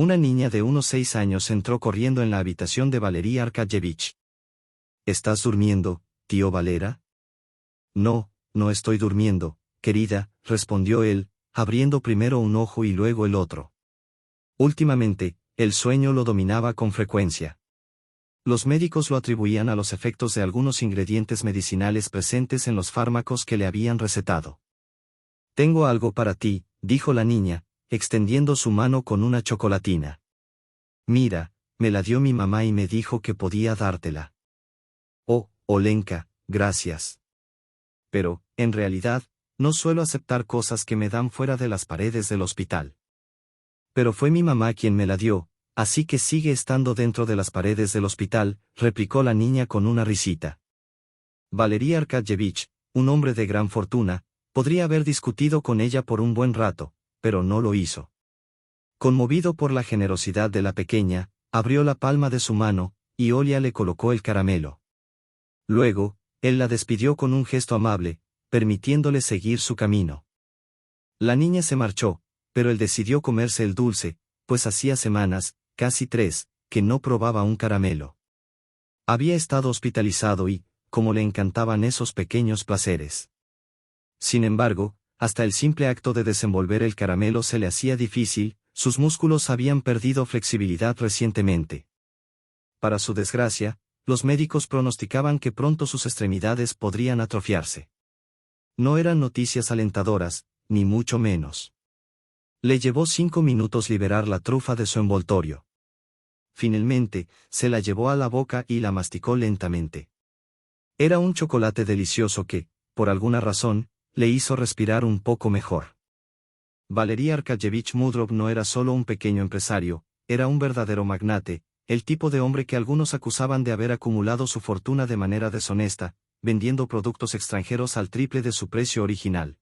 Una niña de unos 6 años entró corriendo en la habitación de Valery Arkadyevich. ¿Estás durmiendo, tío Valera? No, no estoy durmiendo, querida, respondió él, abriendo primero un ojo y luego el otro. Últimamente, el sueño lo dominaba con frecuencia. Los médicos lo atribuían a los efectos de algunos ingredientes medicinales presentes en los fármacos que le habían recetado. Tengo algo para ti, dijo la niña, extendiendo su mano con una chocolatina. Mira, me la dio mi mamá y me dijo que podía dártela. Oh, Olenka, gracias. Pero, en realidad, no suelo aceptar cosas que me dan fuera de las paredes del hospital. Pero fue mi mamá quien me la dio, así que sigue estando dentro de las paredes del hospital, replicó la niña con una risita. Valery Arkadyevich, un hombre de gran fortuna, podría haber discutido con ella por un buen rato, pero no lo hizo. Conmovido por la generosidad de la pequeña, abrió la palma de su mano, y Olia le colocó el caramelo. Luego, él la despidió con un gesto amable, permitiéndole seguir su camino. La niña se marchó, pero él decidió comerse el dulce, pues hacía semanas, casi 3, que no probaba un caramelo. Había estado hospitalizado y, como le encantaban esos pequeños placeres. Sin embargo, hasta el simple acto de desenvolver el caramelo se le hacía difícil, sus músculos habían perdido flexibilidad recientemente. Para su desgracia, los médicos pronosticaban que pronto sus extremidades podrían atrofiarse. No eran noticias alentadoras, ni mucho menos. Le llevó 5 minutos liberar la trufa de su envoltorio. Finalmente, se la llevó a la boca y la masticó lentamente. Era un chocolate delicioso que, por alguna razón, le hizo respirar un poco mejor. Valery Arkadyevich Mudrov no era solo un pequeño empresario, era un verdadero magnate, el tipo de hombre que algunos acusaban de haber acumulado su fortuna de manera deshonesta, vendiendo productos extranjeros al triple de su precio original.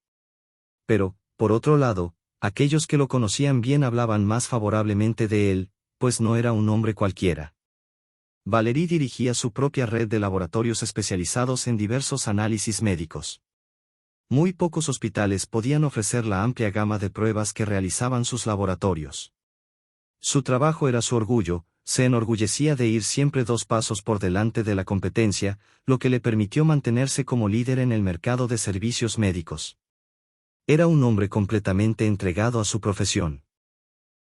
Pero, por otro lado, aquellos que lo conocían bien hablaban más favorablemente de él, pues no era un hombre cualquiera. Valery dirigía su propia red de laboratorios especializados en diversos análisis médicos. Muy pocos hospitales podían ofrecer la amplia gama de pruebas que realizaban sus laboratorios. Su trabajo era su orgullo, se enorgullecía de ir siempre 2 pasos por delante de la competencia, lo que le permitió mantenerse como líder en el mercado de servicios médicos. Era un hombre completamente entregado a su profesión.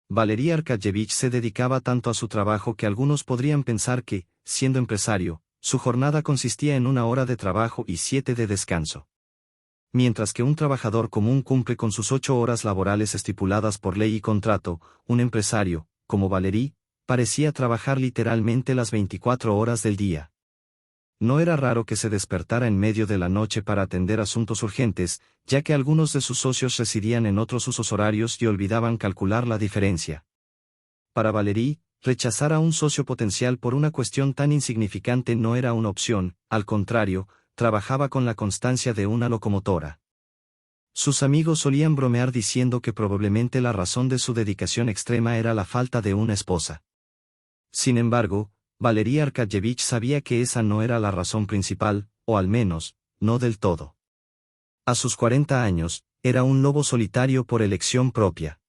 Valery Arkadyevich se dedicaba tanto a su trabajo que algunos podrían pensar que, siendo empresario, su jornada consistía en 1 hora de trabajo y 7 de descanso. Mientras que un trabajador común cumple con sus 8 horas laborales estipuladas por ley y contrato, un empresario, como Valery, parecía trabajar literalmente las 24 horas del día. No era raro que se despertara en medio de la noche para atender asuntos urgentes, ya que algunos de sus socios residían en otros usos horarios y olvidaban calcular la diferencia. Para Valery, rechazar a un socio potencial por una cuestión tan insignificante no era una opción, al contrario, trabajaba con la constancia de una locomotora. Sus amigos solían bromear diciendo que probablemente la razón de su dedicación extrema era la falta de una esposa. Sin embargo, Valery Arkadyevich sabía que esa no era la razón principal, o al menos, no del todo. A sus 40 años, era un lobo solitario por elección propia.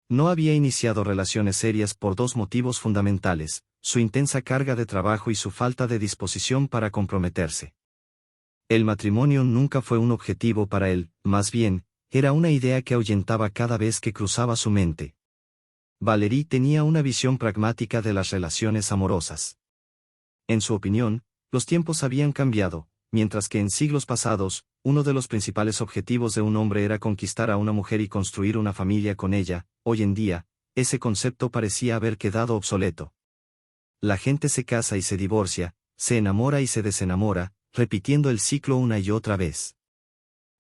No había iniciado relaciones serias por 2 motivos fundamentales, su intensa carga de trabajo y su falta de disposición para comprometerse. El matrimonio nunca fue un objetivo para él, más bien, era una idea que ahuyentaba cada vez que cruzaba su mente. Valery tenía una visión pragmática de las relaciones amorosas. En su opinión, los tiempos habían cambiado, mientras que en siglos pasados, uno de los principales objetivos de un hombre era conquistar a una mujer y construir una familia con ella, hoy en día, ese concepto parecía haber quedado obsoleto. La gente se casa y se divorcia, se enamora y se desenamora, repitiendo el ciclo una y otra vez.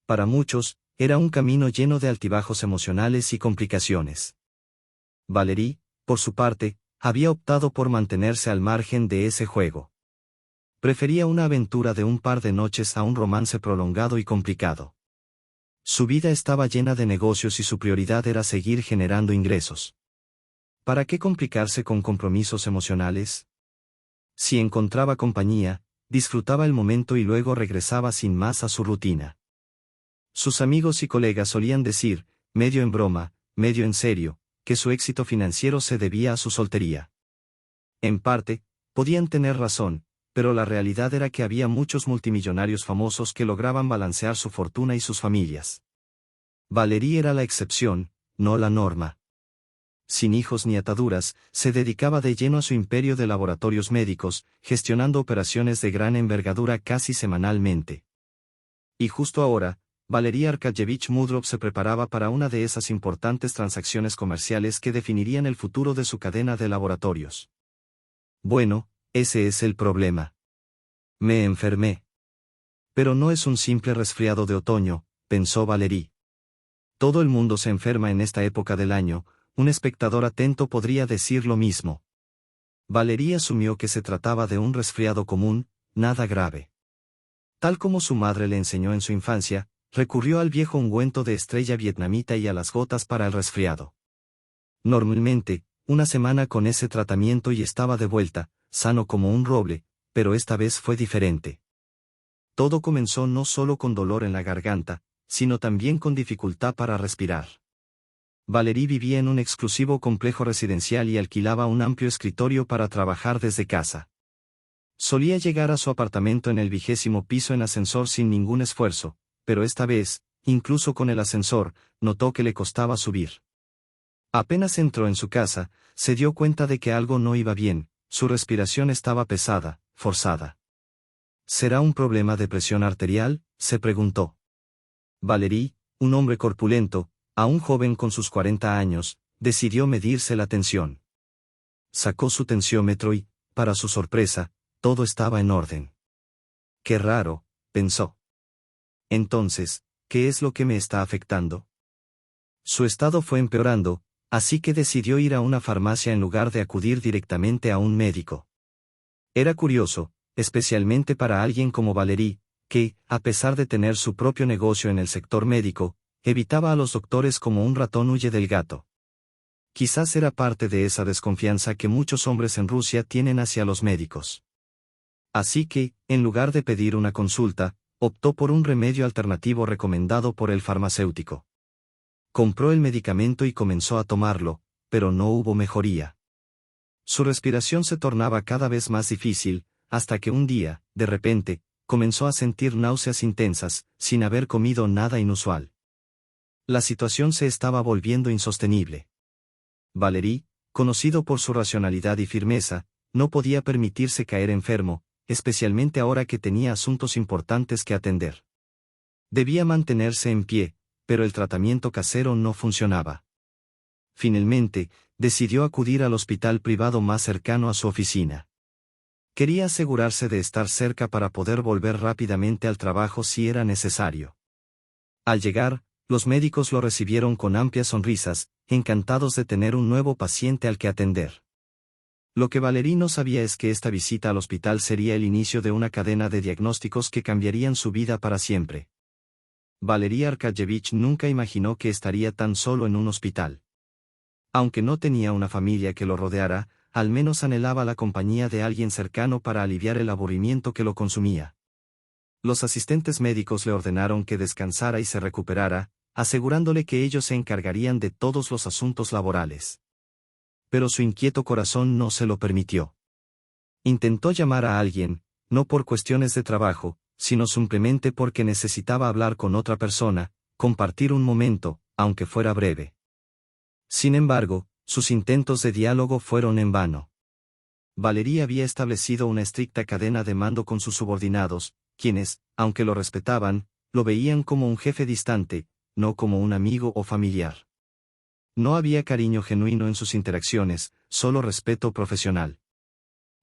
Para muchos, era un camino lleno de altibajos emocionales y complicaciones. Valery, por su parte, había optado por mantenerse al margen de ese juego. Prefería una aventura de un par de noches a un romance prolongado y complicado. Su vida estaba llena de negocios y su prioridad era seguir generando ingresos. ¿Para qué complicarse con compromisos emocionales? Si encontraba compañía, disfrutaba el momento y luego regresaba sin más a su rutina. Sus amigos y colegas solían decir, medio en broma, medio en serio, que su éxito financiero se debía a su soltería. En parte, podían tener razón, pero la realidad era que había muchos multimillonarios famosos que lograban balancear su fortuna y sus familias. Valerie era la excepción, no la norma. Sin hijos ni ataduras, se dedicaba de lleno a su imperio de laboratorios médicos, gestionando operaciones de gran envergadura casi semanalmente. Y justo ahora, Valery Arkadjevich Mudrov se preparaba para una de esas importantes transacciones comerciales que definirían el futuro de su cadena de laboratorios. Bueno, ese es el problema. Me enfermé. Pero no es un simple resfriado de otoño, pensó Valery. Todo el mundo se enferma en esta época del año, un espectador atento podría decir lo mismo. Valery asumió que se trataba de un resfriado común, nada grave. Tal como su madre le enseñó en su infancia, recurrió al viejo ungüento de estrella vietnamita y a las gotas para el resfriado. Normalmente, una semana con ese tratamiento y estaba de vuelta, sano como un roble, pero esta vez fue diferente. Todo comenzó no solo con dolor en la garganta, sino también con dificultad para respirar. Valery vivía en un exclusivo complejo residencial y alquilaba un amplio escritorio para trabajar desde casa. Solía llegar a su apartamento en el 20º piso en ascensor sin ningún esfuerzo, pero esta vez, incluso con el ascensor, notó que le costaba subir. Apenas entró en su casa, se dio cuenta de que algo no iba bien, su respiración estaba pesada, forzada. ¿Será un problema de presión arterial?, se preguntó. Valery, un hombre corpulento, aún joven con sus 40 años, decidió medirse la tensión. Sacó su tensiómetro y, para su sorpresa, todo estaba en orden. Qué raro, pensó. Entonces, ¿qué es lo que me está afectando? Su estado fue empeorando, así que decidió ir a una farmacia en lugar de acudir directamente a un médico. Era curioso, especialmente para alguien como Valery, que, a pesar de tener su propio negocio en el sector médico, evitaba a los doctores como un ratón huye del gato. Quizás era parte de esa desconfianza que muchos hombres en Rusia tienen hacia los médicos. Así que, en lugar de pedir una consulta, optó por un remedio alternativo recomendado por el farmacéutico. Compró el medicamento y comenzó a tomarlo, pero no hubo mejoría. Su respiración se tornaba cada vez más difícil, hasta que un día, de repente, comenzó a sentir náuseas intensas, sin haber comido nada inusual. La situación se estaba volviendo insostenible. Valery, conocido por su racionalidad y firmeza, no podía permitirse caer enfermo, especialmente ahora que tenía asuntos importantes que atender. Debía mantenerse en pie, pero el tratamiento casero no funcionaba. Finalmente, decidió acudir al hospital privado más cercano a su oficina. Quería asegurarse de estar cerca para poder volver rápidamente al trabajo si era necesario. Al llegar, los médicos lo recibieron con amplias sonrisas, encantados de tener un nuevo paciente al que atender. Lo que Valery no sabía es que esta visita al hospital sería el inicio de una cadena de diagnósticos que cambiarían su vida para siempre. Valery Arkadjevich nunca imaginó que estaría tan solo en un hospital. Aunque no tenía una familia que lo rodeara, al menos anhelaba la compañía de alguien cercano para aliviar el aburrimiento que lo consumía. Los asistentes médicos le ordenaron que descansara y se recuperara, asegurándole que ellos se encargarían de todos los asuntos laborales. Pero su inquieto corazón no se lo permitió. Intentó llamar a alguien, no por cuestiones de trabajo, sino simplemente porque necesitaba hablar con otra persona, compartir un momento, aunque fuera breve. Sin embargo, sus intentos de diálogo fueron en vano. Valery había establecido una estricta cadena de mando con sus subordinados, quienes, aunque lo respetaban, lo veían como un jefe distante, no como un amigo o familiar. No había cariño genuino en sus interacciones, solo respeto profesional.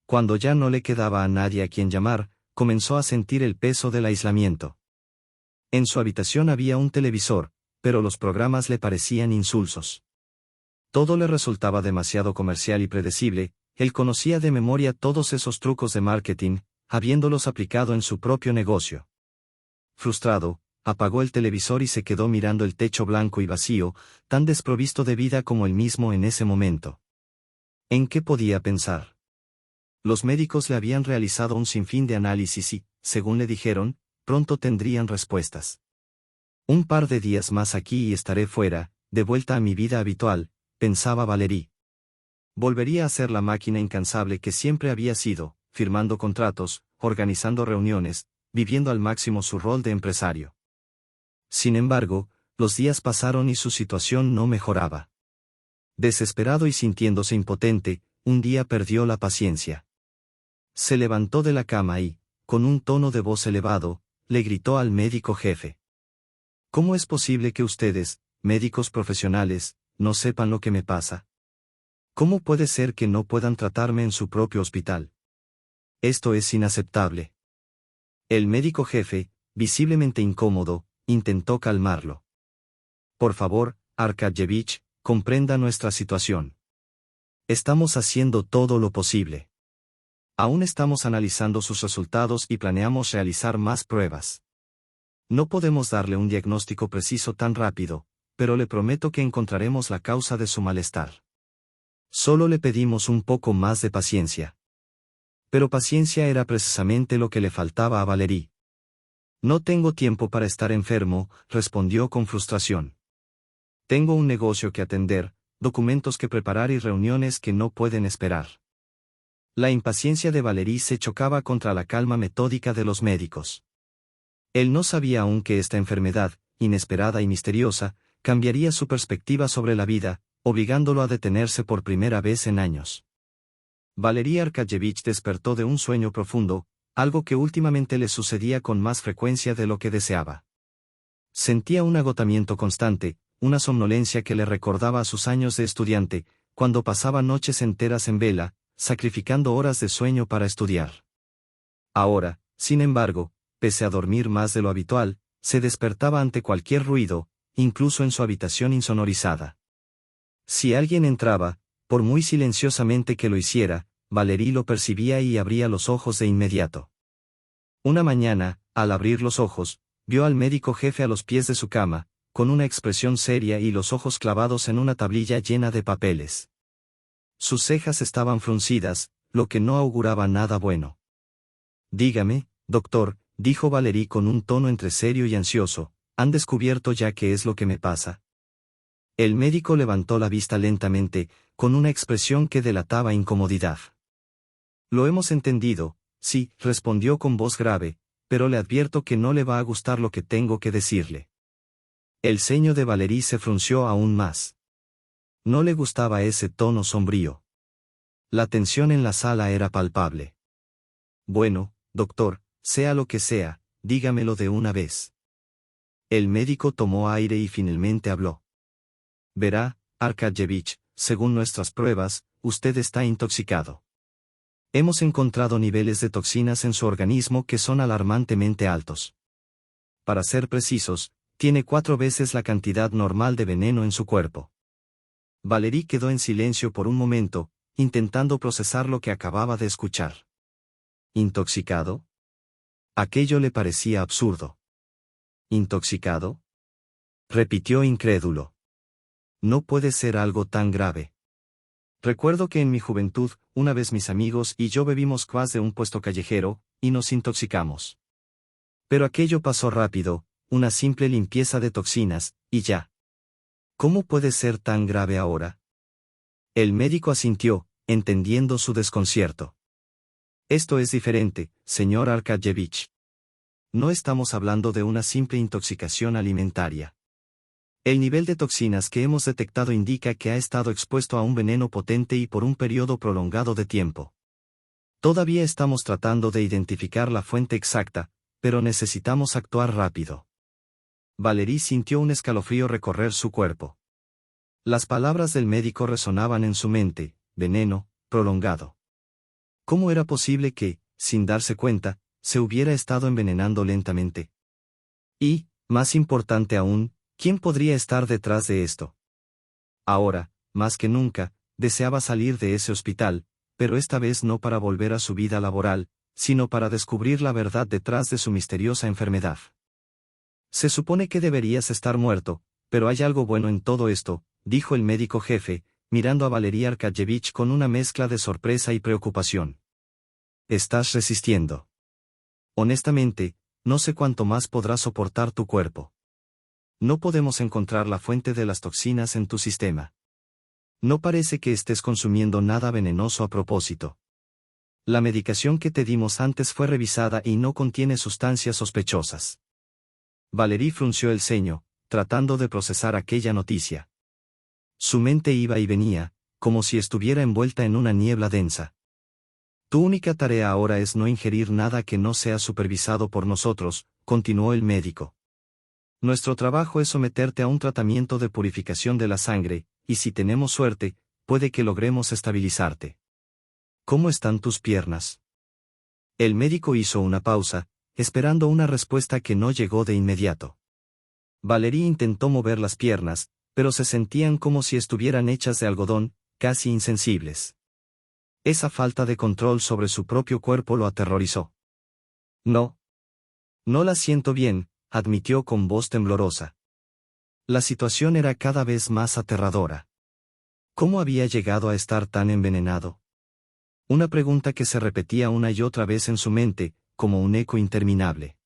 Cuando ya no le quedaba a nadie a quien llamar, comenzó a sentir el peso del aislamiento. En su habitación había un televisor, pero los programas le parecían insulsos. Todo le resultaba demasiado comercial y predecible, él conocía de memoria todos esos trucos de marketing, habiéndolos aplicado en su propio negocio. Frustrado, apagó el televisor y se quedó mirando el techo blanco y vacío, tan desprovisto de vida como él mismo en ese momento. ¿En qué podía pensar? Los médicos le habían realizado un sinfín de análisis y, según le dijeron, pronto tendrían respuestas. Un par de días más aquí y estaré fuera, de vuelta a mi vida habitual, pensaba Valerie. Volvería a ser la máquina incansable que siempre había sido, firmando contratos, organizando reuniones, viviendo al máximo su rol de empresario. Sin embargo, los días pasaron y su situación no mejoraba. Desesperado y sintiéndose impotente, un día perdió la paciencia. Se levantó de la cama y, con un tono de voz elevado, le gritó al médico jefe. ¿Cómo es posible que ustedes, médicos profesionales, no sepan lo que me pasa? ¿Cómo puede ser que no puedan tratarme en su propio hospital? Esto es inaceptable. El médico jefe, visiblemente incómodo, intentó calmarlo. Por favor, Arkadjevich, comprenda nuestra situación. Estamos haciendo todo lo posible. Aún estamos analizando sus resultados y planeamos realizar más pruebas. No podemos darle un diagnóstico preciso tan rápido, pero le prometo que encontraremos la causa de su malestar. Solo le pedimos un poco más de paciencia. Pero paciencia era precisamente lo que le faltaba a Valerie. No tengo tiempo para estar enfermo, respondió con frustración. Tengo un negocio que atender, documentos que preparar y reuniones que no pueden esperar. La impaciencia de Valerie se chocaba contra la calma metódica de los médicos. Él no sabía aún que esta enfermedad, inesperada y misteriosa, cambiaría su perspectiva sobre la vida, obligándolo a detenerse por primera vez en años. Valerie Arkadjevich despertó de un sueño profundo, algo que últimamente le sucedía con más frecuencia de lo que deseaba. Sentía un agotamiento constante, una somnolencia que le recordaba a sus años de estudiante, cuando pasaba noches enteras en vela, sacrificando horas de sueño para estudiar. Ahora, sin embargo, pese a dormir más de lo habitual, se despertaba ante cualquier ruido, incluso en su habitación insonorizada. Si alguien entraba, por muy silenciosamente que lo hiciera, Valerie lo percibía y abría los ojos de inmediato. Una mañana, al abrir los ojos, vio al médico jefe a los pies de su cama, con una expresión seria y los ojos clavados en una tablilla llena de papeles. Sus cejas estaban fruncidas, lo que no auguraba nada bueno. Dígame, doctor, dijo Valerie con un tono entre serio y ansioso, ¿han descubierto ya qué es lo que me pasa? El médico levantó la vista lentamente, con una expresión que delataba incomodidad. Lo hemos entendido, sí, respondió con voz grave, pero le advierto que no le va a gustar lo que tengo que decirle. El ceño de Valerie se frunció aún más. No le gustaba ese tono sombrío. La tensión en la sala era palpable. Bueno, doctor, sea lo que sea, dígamelo de una vez. El médico tomó aire y finalmente habló. Verá, Arkadjevich, según nuestras pruebas, usted está intoxicado. Hemos encontrado niveles de toxinas en su organismo que son alarmantemente altos. Para ser precisos, tiene 4 veces la cantidad normal de veneno en su cuerpo. Valerie quedó en silencio por un momento, intentando procesar lo que acababa de escuchar. ¿Intoxicado? Aquello le parecía absurdo. ¿Intoxicado? Repitió incrédulo. No puede ser algo tan grave. Recuerdo que en mi juventud, una vez mis amigos y yo bebimos kvass de un puesto callejero, y nos intoxicamos. Pero aquello pasó rápido, una simple limpieza de toxinas, y ya. ¿Cómo puede ser tan grave ahora? El médico asintió, entendiendo su desconcierto. Esto es diferente, señor Arkadjevich. No estamos hablando de una simple intoxicación alimentaria. El nivel de toxinas que hemos detectado indica que ha estado expuesto a un veneno potente y por un periodo prolongado de tiempo. Todavía estamos tratando de identificar la fuente exacta, pero necesitamos actuar rápido. Valerie sintió un escalofrío recorrer su cuerpo. Las palabras del médico resonaban en su mente: veneno, prolongado. ¿Cómo era posible que, sin darse cuenta, se hubiera estado envenenando lentamente? Y, más importante aún, ¿quién podría estar detrás de esto? Ahora, más que nunca, deseaba salir de ese hospital, pero esta vez no para volver a su vida laboral, sino para descubrir la verdad detrás de su misteriosa enfermedad. Se supone que deberías estar muerto, pero hay algo bueno en todo esto, dijo el médico jefe, mirando a Valerie Arkadjevich con una mezcla de sorpresa y preocupación. Estás resistiendo. Honestamente, no sé cuánto más podrá soportar tu cuerpo. No podemos encontrar la fuente de las toxinas en tu sistema. No parece que estés consumiendo nada venenoso a propósito. La medicación que te dimos antes fue revisada y no contiene sustancias sospechosas. Valerie frunció el ceño, tratando de procesar aquella noticia. Su mente iba y venía, como si estuviera envuelta en una niebla densa. Tu única tarea ahora es no ingerir nada que no sea supervisado por nosotros, continuó el médico. Nuestro trabajo es someterte a un tratamiento de purificación de la sangre, y si tenemos suerte, puede que logremos estabilizarte. ¿Cómo están tus piernas? El médico hizo una pausa, esperando una respuesta que no llegó de inmediato. Valerie intentó mover las piernas, pero se sentían como si estuvieran hechas de algodón, casi insensibles. Esa falta de control sobre su propio cuerpo lo aterrorizó. No. No la siento bien, admitió con voz temblorosa. La situación era cada vez más aterradora. ¿Cómo había llegado a estar tan envenenado? Una pregunta que se repetía una y otra vez en su mente, como un eco interminable.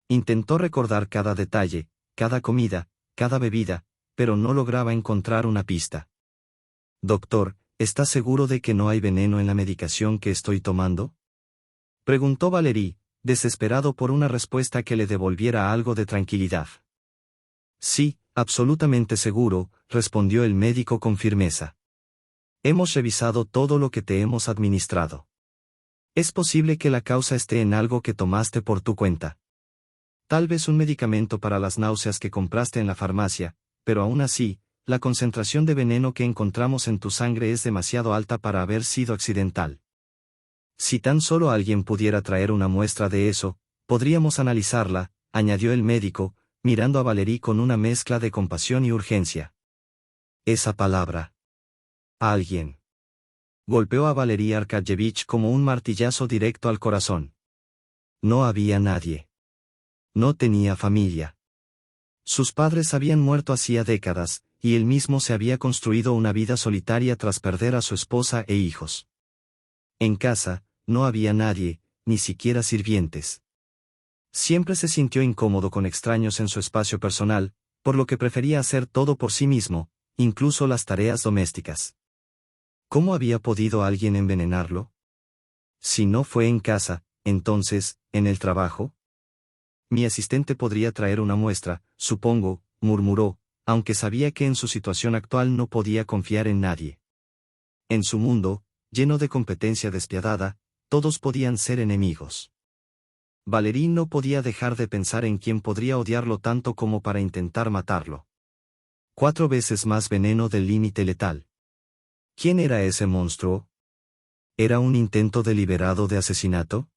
Intentó recordar cada detalle, cada comida, cada bebida, pero no lograba encontrar una pista. Doctor, ¿está seguro de que no hay veneno en la medicación que estoy tomando? Preguntó Valerie, desesperado por una respuesta que le devolviera algo de tranquilidad. Sí, absolutamente seguro, respondió el médico con firmeza. Hemos revisado todo lo que te hemos administrado. Es posible que la causa esté en algo que tomaste por tu cuenta. Tal vez un medicamento para las náuseas que compraste en la farmacia, pero aún así, la concentración de veneno que encontramos en tu sangre es demasiado alta para haber sido accidental. Si tan solo alguien pudiera traer una muestra de eso, podríamos analizarla, añadió el médico, mirando a Valerie con una mezcla de compasión y urgencia. Esa palabra. Alguien. Golpeó a Valerie Arkadjevich como un martillazo directo al corazón. No había nadie. No tenía familia. Sus padres habían muerto hacía décadas, y él mismo se había construido una vida solitaria tras perder a su esposa e hijos. En casa, no había nadie, ni siquiera sirvientes. Siempre se sintió incómodo con extraños en su espacio personal, por lo que prefería hacer todo por sí mismo, incluso las tareas domésticas. ¿Cómo había podido alguien envenenarlo? Si no fue en casa, entonces, ¿en el trabajo? Mi asistente podría traer una muestra, supongo, murmuró, aunque sabía que en su situación actual no podía confiar en nadie. En su mundo, lleno de competencia despiadada, todos podían ser enemigos. Valerie no podía dejar de pensar en quién podría odiarlo tanto como para intentar matarlo. 4 veces más veneno del límite letal. ¿Quién era ese monstruo? ¿Era un intento deliberado de asesinato?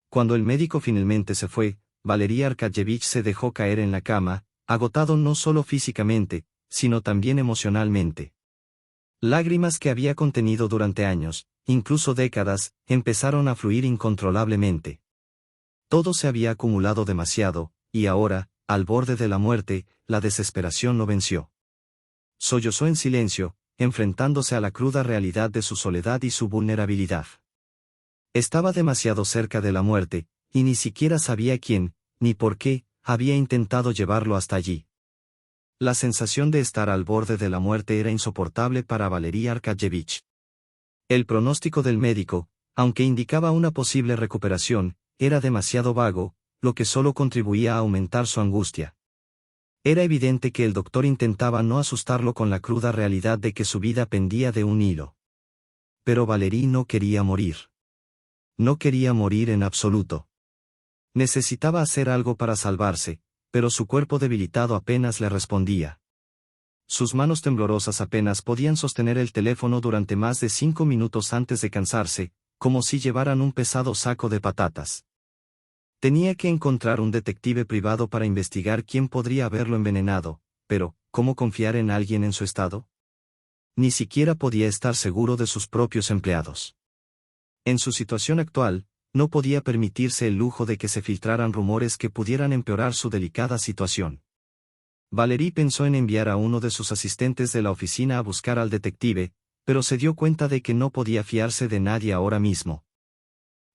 Cuando el médico finalmente se fue, Valerie Arkadjevich se dejó caer en la cama, agotado no solo físicamente, sino también emocionalmente. Lágrimas que había contenido durante años, incluso décadas, empezaron a fluir incontrolablemente. Todo se había acumulado demasiado, y ahora, al borde de la muerte, la desesperación lo venció. Sollozó en silencio, enfrentándose a la cruda realidad de su soledad y su vulnerabilidad. Estaba demasiado cerca de la muerte, y ni siquiera sabía quién, ni por qué, había intentado llevarlo hasta allí. La sensación de estar al borde de la muerte era insoportable para Valerie Arkadjevich. El pronóstico del médico, aunque indicaba una posible recuperación, era demasiado vago, lo que solo contribuía a aumentar su angustia. Era evidente que el doctor intentaba no asustarlo con la cruda realidad de que su vida pendía de un hilo. Pero Valerie no quería morir. No quería morir en absoluto. Necesitaba hacer algo para salvarse, pero su cuerpo debilitado apenas le respondía. Sus manos temblorosas apenas podían sostener el teléfono durante más de 5 minutos antes de cansarse, como si llevaran un pesado saco de patatas. Tenía que encontrar un detective privado para investigar quién podría haberlo envenenado, pero, ¿cómo confiar en alguien en su estado? Ni siquiera podía estar seguro de sus propios empleados. En su situación actual, no podía permitirse el lujo de que se filtraran rumores que pudieran empeorar su delicada situación. Valerie pensó en enviar a uno de sus asistentes de la oficina a buscar al detective, pero se dio cuenta de que no podía fiarse de nadie ahora mismo.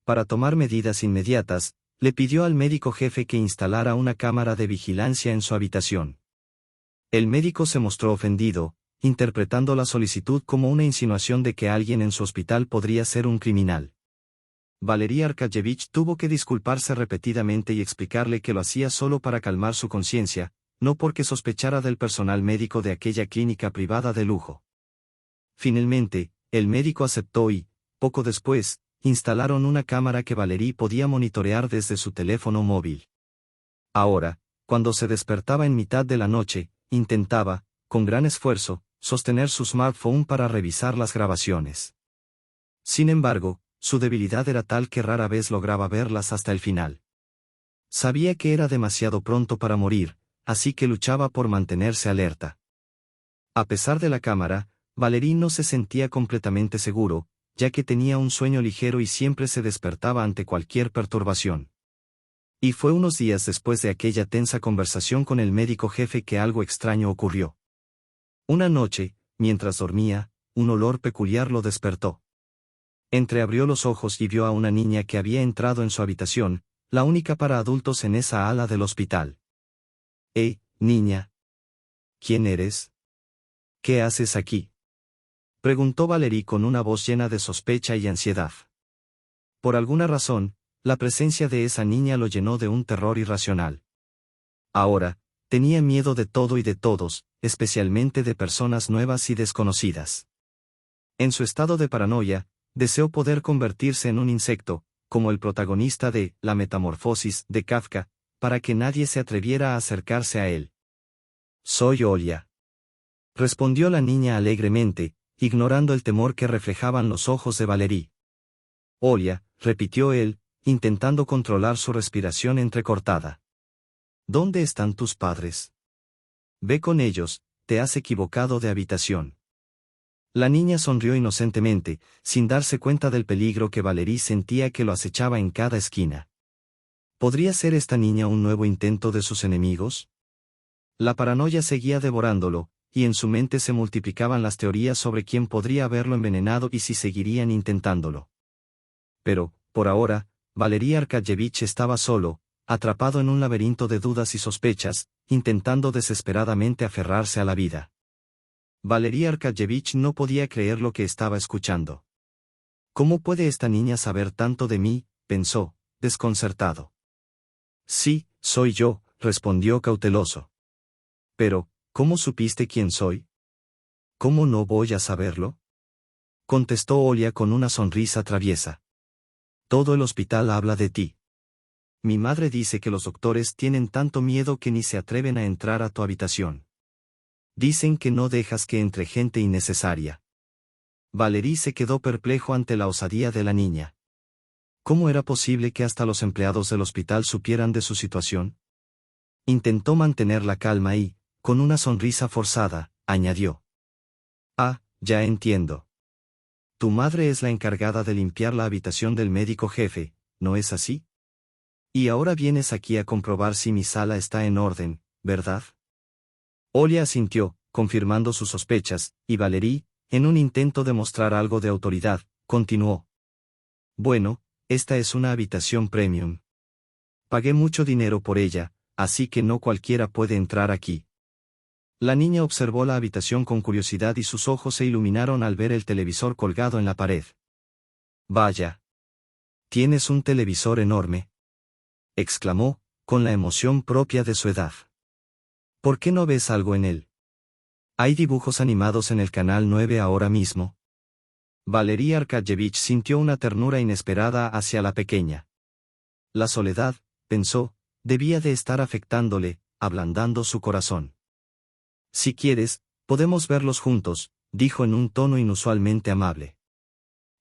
Para tomar medidas inmediatas, le pidió al médico jefe que instalara una cámara de vigilancia en su habitación. El médico se mostró ofendido, interpretando la solicitud como una insinuación de que alguien en su hospital podría ser un criminal. Valery Arkayevich tuvo que disculparse repetidamente y explicarle que lo hacía solo para calmar su conciencia, no porque sospechara del personal médico de aquella clínica privada de lujo. Finalmente, el médico aceptó y, poco después, instalaron una cámara que Valery podía monitorear desde su teléfono móvil. Ahora, cuando se despertaba en mitad de la noche, intentaba, con gran esfuerzo, sostener su smartphone para revisar las grabaciones. Sin embargo, su debilidad era tal que rara vez lograba verlas hasta el final. Sabía que era demasiado pronto para morir, así que luchaba por mantenerse alerta. A pesar de la cámara, Valery no se sentía completamente seguro, ya que tenía un sueño ligero y siempre se despertaba ante cualquier perturbación. Y fue unos días después de aquella tensa conversación con el médico jefe que algo extraño ocurrió. Una noche, mientras dormía, un olor peculiar lo despertó. Entreabrió los ojos y vio a una niña que había entrado en su habitación, la única para adultos en esa ala del hospital. Niña. ¿Quién eres? ¿Qué haces aquí? Preguntó Valery con una voz llena de sospecha y ansiedad. Por alguna razón, la presencia de esa niña lo llenó de un terror irracional. Ahora, tenía miedo de todo y de todos, especialmente de personas nuevas y desconocidas. En su estado de paranoia, deseó poder convertirse en un insecto, como el protagonista de La Metamorfosis de Kafka, para que nadie se atreviera a acercarse a él. Soy Olia. Respondió la niña alegremente, ignorando el temor que reflejaban los ojos de Valery. Olia, repitió él, intentando controlar su respiración entrecortada. ¿Dónde están tus padres? Ve con ellos, te has equivocado de habitación. La niña sonrió inocentemente, sin darse cuenta del peligro que Valery sentía que lo acechaba en cada esquina. ¿Podría ser esta niña un nuevo intento de sus enemigos? La paranoia seguía devorándolo, y en su mente se multiplicaban las teorías sobre quién podría haberlo envenenado y si seguirían intentándolo. Pero, por ahora, Valery Arkayevich estaba solo, atrapado en un laberinto de dudas y sospechas, intentando desesperadamente aferrarse a la vida. Valery Arkayevich no podía creer lo que estaba escuchando. ¿Cómo puede esta niña saber tanto de mí?, pensó, desconcertado. Sí, soy yo, respondió cauteloso. Pero, ¿cómo supiste quién soy? ¿Cómo no voy a saberlo? Contestó Olia con una sonrisa traviesa. Todo el hospital habla de ti. Mi madre dice que los doctores tienen tanto miedo que ni se atreven a entrar a tu habitación. Dicen que no dejas que entre gente innecesaria. Valery se quedó perplejo ante la osadía de la niña. ¿Cómo era posible que hasta los empleados del hospital supieran de su situación? Intentó mantener la calma y, con una sonrisa forzada, añadió. Ah, ya entiendo. Tu madre es la encargada de limpiar la habitación del médico jefe, ¿no es así? Y ahora vienes aquí a comprobar si mi sala está en orden, ¿verdad? Olia asintió, confirmando sus sospechas, y Valery, en un intento de mostrar algo de autoridad, continuó. Bueno, esta es una habitación premium. Pagué mucho dinero por ella, así que no cualquiera puede entrar aquí. La niña observó la habitación con curiosidad y sus ojos se iluminaron al ver el televisor colgado en la pared. Vaya. ¿Tienes un televisor enorme?, exclamó, con la emoción propia de su edad. ¿Por qué no ves algo en él? ¿Hay dibujos animados en el canal 9 ahora mismo? Valery Arkayevich sintió una ternura inesperada hacia la pequeña. La soledad, pensó, debía de estar afectándole, ablandando su corazón. Si quieres, podemos verlos juntos, dijo en un tono inusualmente amable.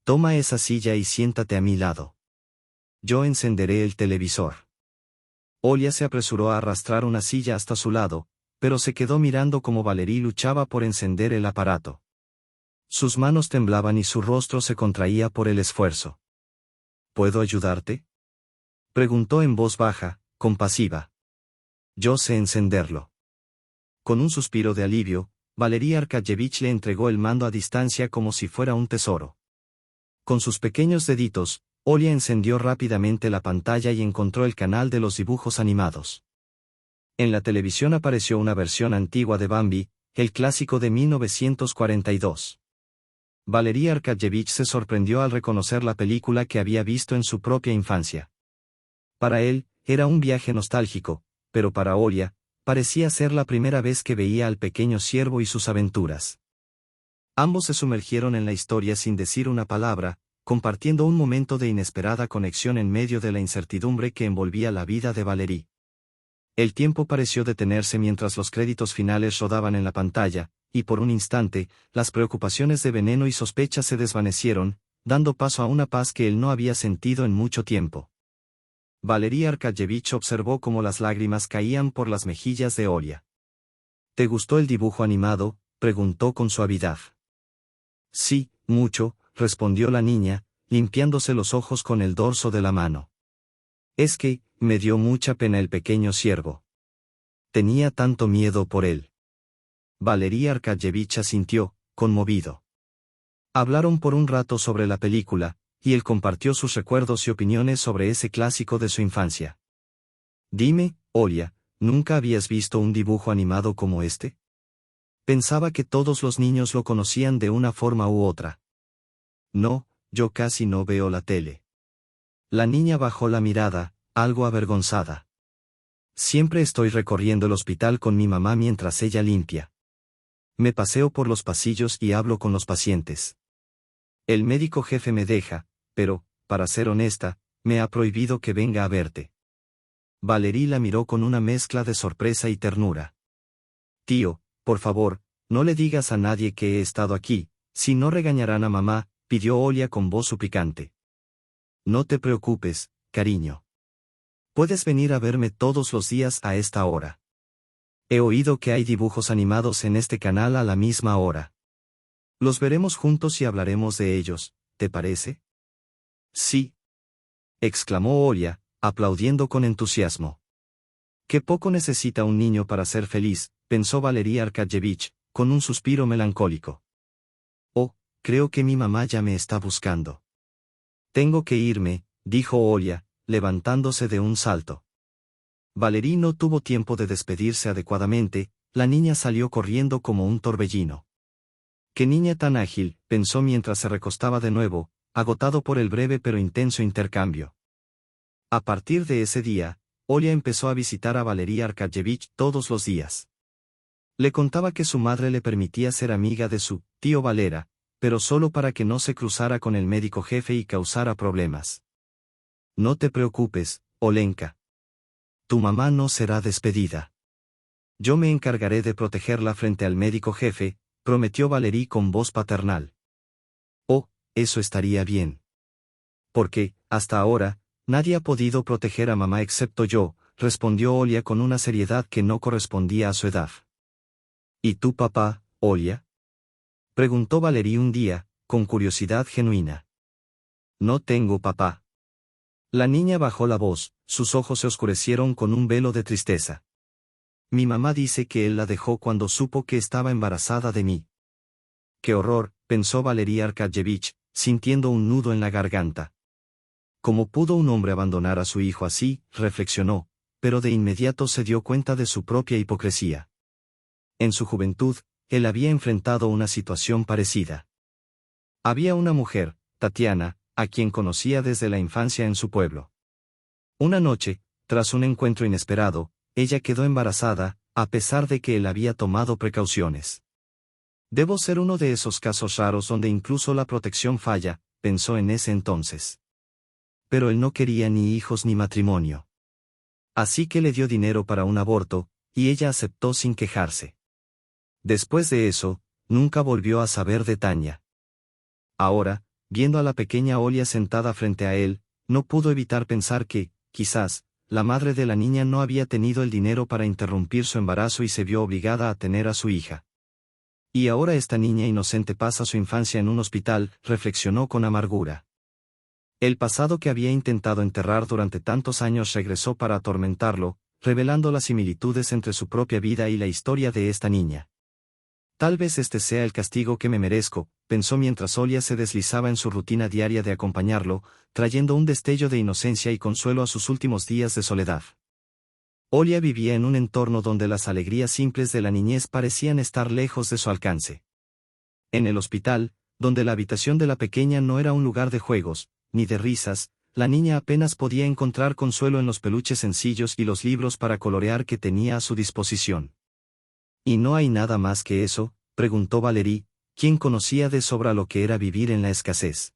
Toma esa silla y siéntate a mi lado. Yo encenderé el televisor. Olia se apresuró a arrastrar una silla hasta su lado, pero se quedó mirando como Valery luchaba por encender el aparato. Sus manos temblaban y su rostro se contraía por el esfuerzo. ¿Puedo ayudarte?, preguntó en voz baja, compasiva. Yo sé encenderlo. Con un suspiro de alivio, Valery Arkayevich le entregó el mando a distancia como si fuera un tesoro. Con sus pequeños deditos, Olia encendió rápidamente la pantalla y encontró el canal de los dibujos animados. En la televisión apareció una versión antigua de Bambi, el clásico de 1942. Valery Arkadyevich se sorprendió al reconocer la película que había visto en su propia infancia. Para él, era un viaje nostálgico, pero para Olia, parecía ser la primera vez que veía al pequeño ciervo y sus aventuras. Ambos se sumergieron en la historia sin decir una palabra, compartiendo un momento de inesperada conexión en medio de la incertidumbre que envolvía la vida de Valery. El tiempo pareció detenerse mientras los créditos finales rodaban en la pantalla, y por un instante, las preocupaciones de Veneno y sospecha se desvanecieron, dando paso a una paz que él no había sentido en mucho tiempo. Valery Arkadyevich observó cómo las lágrimas caían por las mejillas de Olia. ¿Te gustó el dibujo animado?, preguntó con suavidad. Sí, mucho, respondió la niña, limpiándose los ojos con el dorso de la mano. Es que, me dio mucha pena el pequeño ciervo. Tenía tanto miedo por él. Valery Arkadyevich asintió, conmovido. Hablaron por un rato sobre la película, y él compartió sus recuerdos y opiniones sobre ese clásico de su infancia. Dime, Olia, ¿nunca habías visto un dibujo animado como este? Pensaba que todos los niños lo conocían de una forma u otra. No, yo casi no veo la tele. La niña bajó la mirada, algo avergonzada. Siempre estoy recorriendo el hospital con mi mamá mientras ella limpia. Me paseo por los pasillos y hablo con los pacientes. El médico jefe me deja, pero, para ser honesta, me ha prohibido que venga a verte. Valery la miró con una mezcla de sorpresa y ternura. Tío, por favor, no le digas a nadie que he estado aquí, si no regañarán a mamá, pidió Olia con voz suplicante. No te preocupes, cariño. Puedes venir a verme todos los días a esta hora. He oído que hay dibujos animados en este canal a la misma hora. Los veremos juntos y hablaremos de ellos, ¿te parece? Sí, exclamó Olia, aplaudiendo con entusiasmo. Qué poco necesita un niño para ser feliz, pensó Valery Arkadyevich, con un suspiro melancólico. Oh, creo que mi mamá ya me está buscando. Tengo que irme, dijo Olia, levantándose de un salto. Valery no tuvo tiempo de despedirse adecuadamente, la niña salió corriendo como un torbellino. Qué niña tan ágil, pensó mientras se recostaba de nuevo, agotado por el breve pero intenso intercambio. A partir de ese día, Olia empezó a visitar a Valery Arkadyevich todos los días. Le contaba que su madre le permitía ser amiga de su tío Valera, pero solo para que no se cruzara con el médico jefe y causara problemas. No te preocupes, Olenka. Tu mamá no será despedida. Yo me encargaré de protegerla frente al médico jefe, prometió Valery con voz paternal. Oh, eso estaría bien. Porque, hasta ahora, nadie ha podido proteger a mamá excepto yo, respondió Olia con una seriedad que no correspondía a su edad. ¿Y tu papá, Olia? Preguntó Valery un día, con curiosidad genuina. No tengo papá. La niña bajó la voz, sus ojos se oscurecieron con un velo de tristeza. Mi mamá dice que él la dejó cuando supo que estaba embarazada de mí. Qué horror, pensó Valery Arkadyevich, sintiendo un nudo en la garganta. ¿Cómo pudo un hombre abandonar a su hijo así?, reflexionó, pero de inmediato se dio cuenta de su propia hipocresía. En su juventud, él había enfrentado una situación parecida. Había una mujer, Tatiana, a quien conocía desde la infancia en su pueblo. Una noche, tras un encuentro inesperado, ella quedó embarazada, a pesar de que él había tomado precauciones. Debo ser uno de esos casos raros donde incluso la protección falla, pensó en ese entonces. Pero él no quería ni hijos ni matrimonio. Así que le dio dinero para un aborto, y ella aceptó sin quejarse. Después de eso, nunca volvió a saber de Tania. Ahora, viendo a la pequeña Olia sentada frente a él, no pudo evitar pensar que, quizás, la madre de la niña no había tenido el dinero para interrumpir su embarazo y se vio obligada a tener a su hija. Y ahora esta niña inocente pasa su infancia en un hospital, reflexionó con amargura. El pasado que había intentado enterrar durante tantos años regresó para atormentarlo, revelando las similitudes entre su propia vida y la historia de esta niña. Tal vez este sea el castigo que me merezco, pensó mientras Olia se deslizaba en su rutina diaria de acompañarlo, trayendo un destello de inocencia y consuelo a sus últimos días de soledad. Olia vivía en un entorno donde las alegrías simples de la niñez parecían estar lejos de su alcance. En el hospital, donde la habitación de la pequeña no era un lugar de juegos, ni de risas, la niña apenas podía encontrar consuelo en los peluches sencillos y los libros para colorear que tenía a su disposición. ¿Y no hay nada más que eso?, preguntó Valerie, quien conocía de sobra lo que era vivir en la escasez.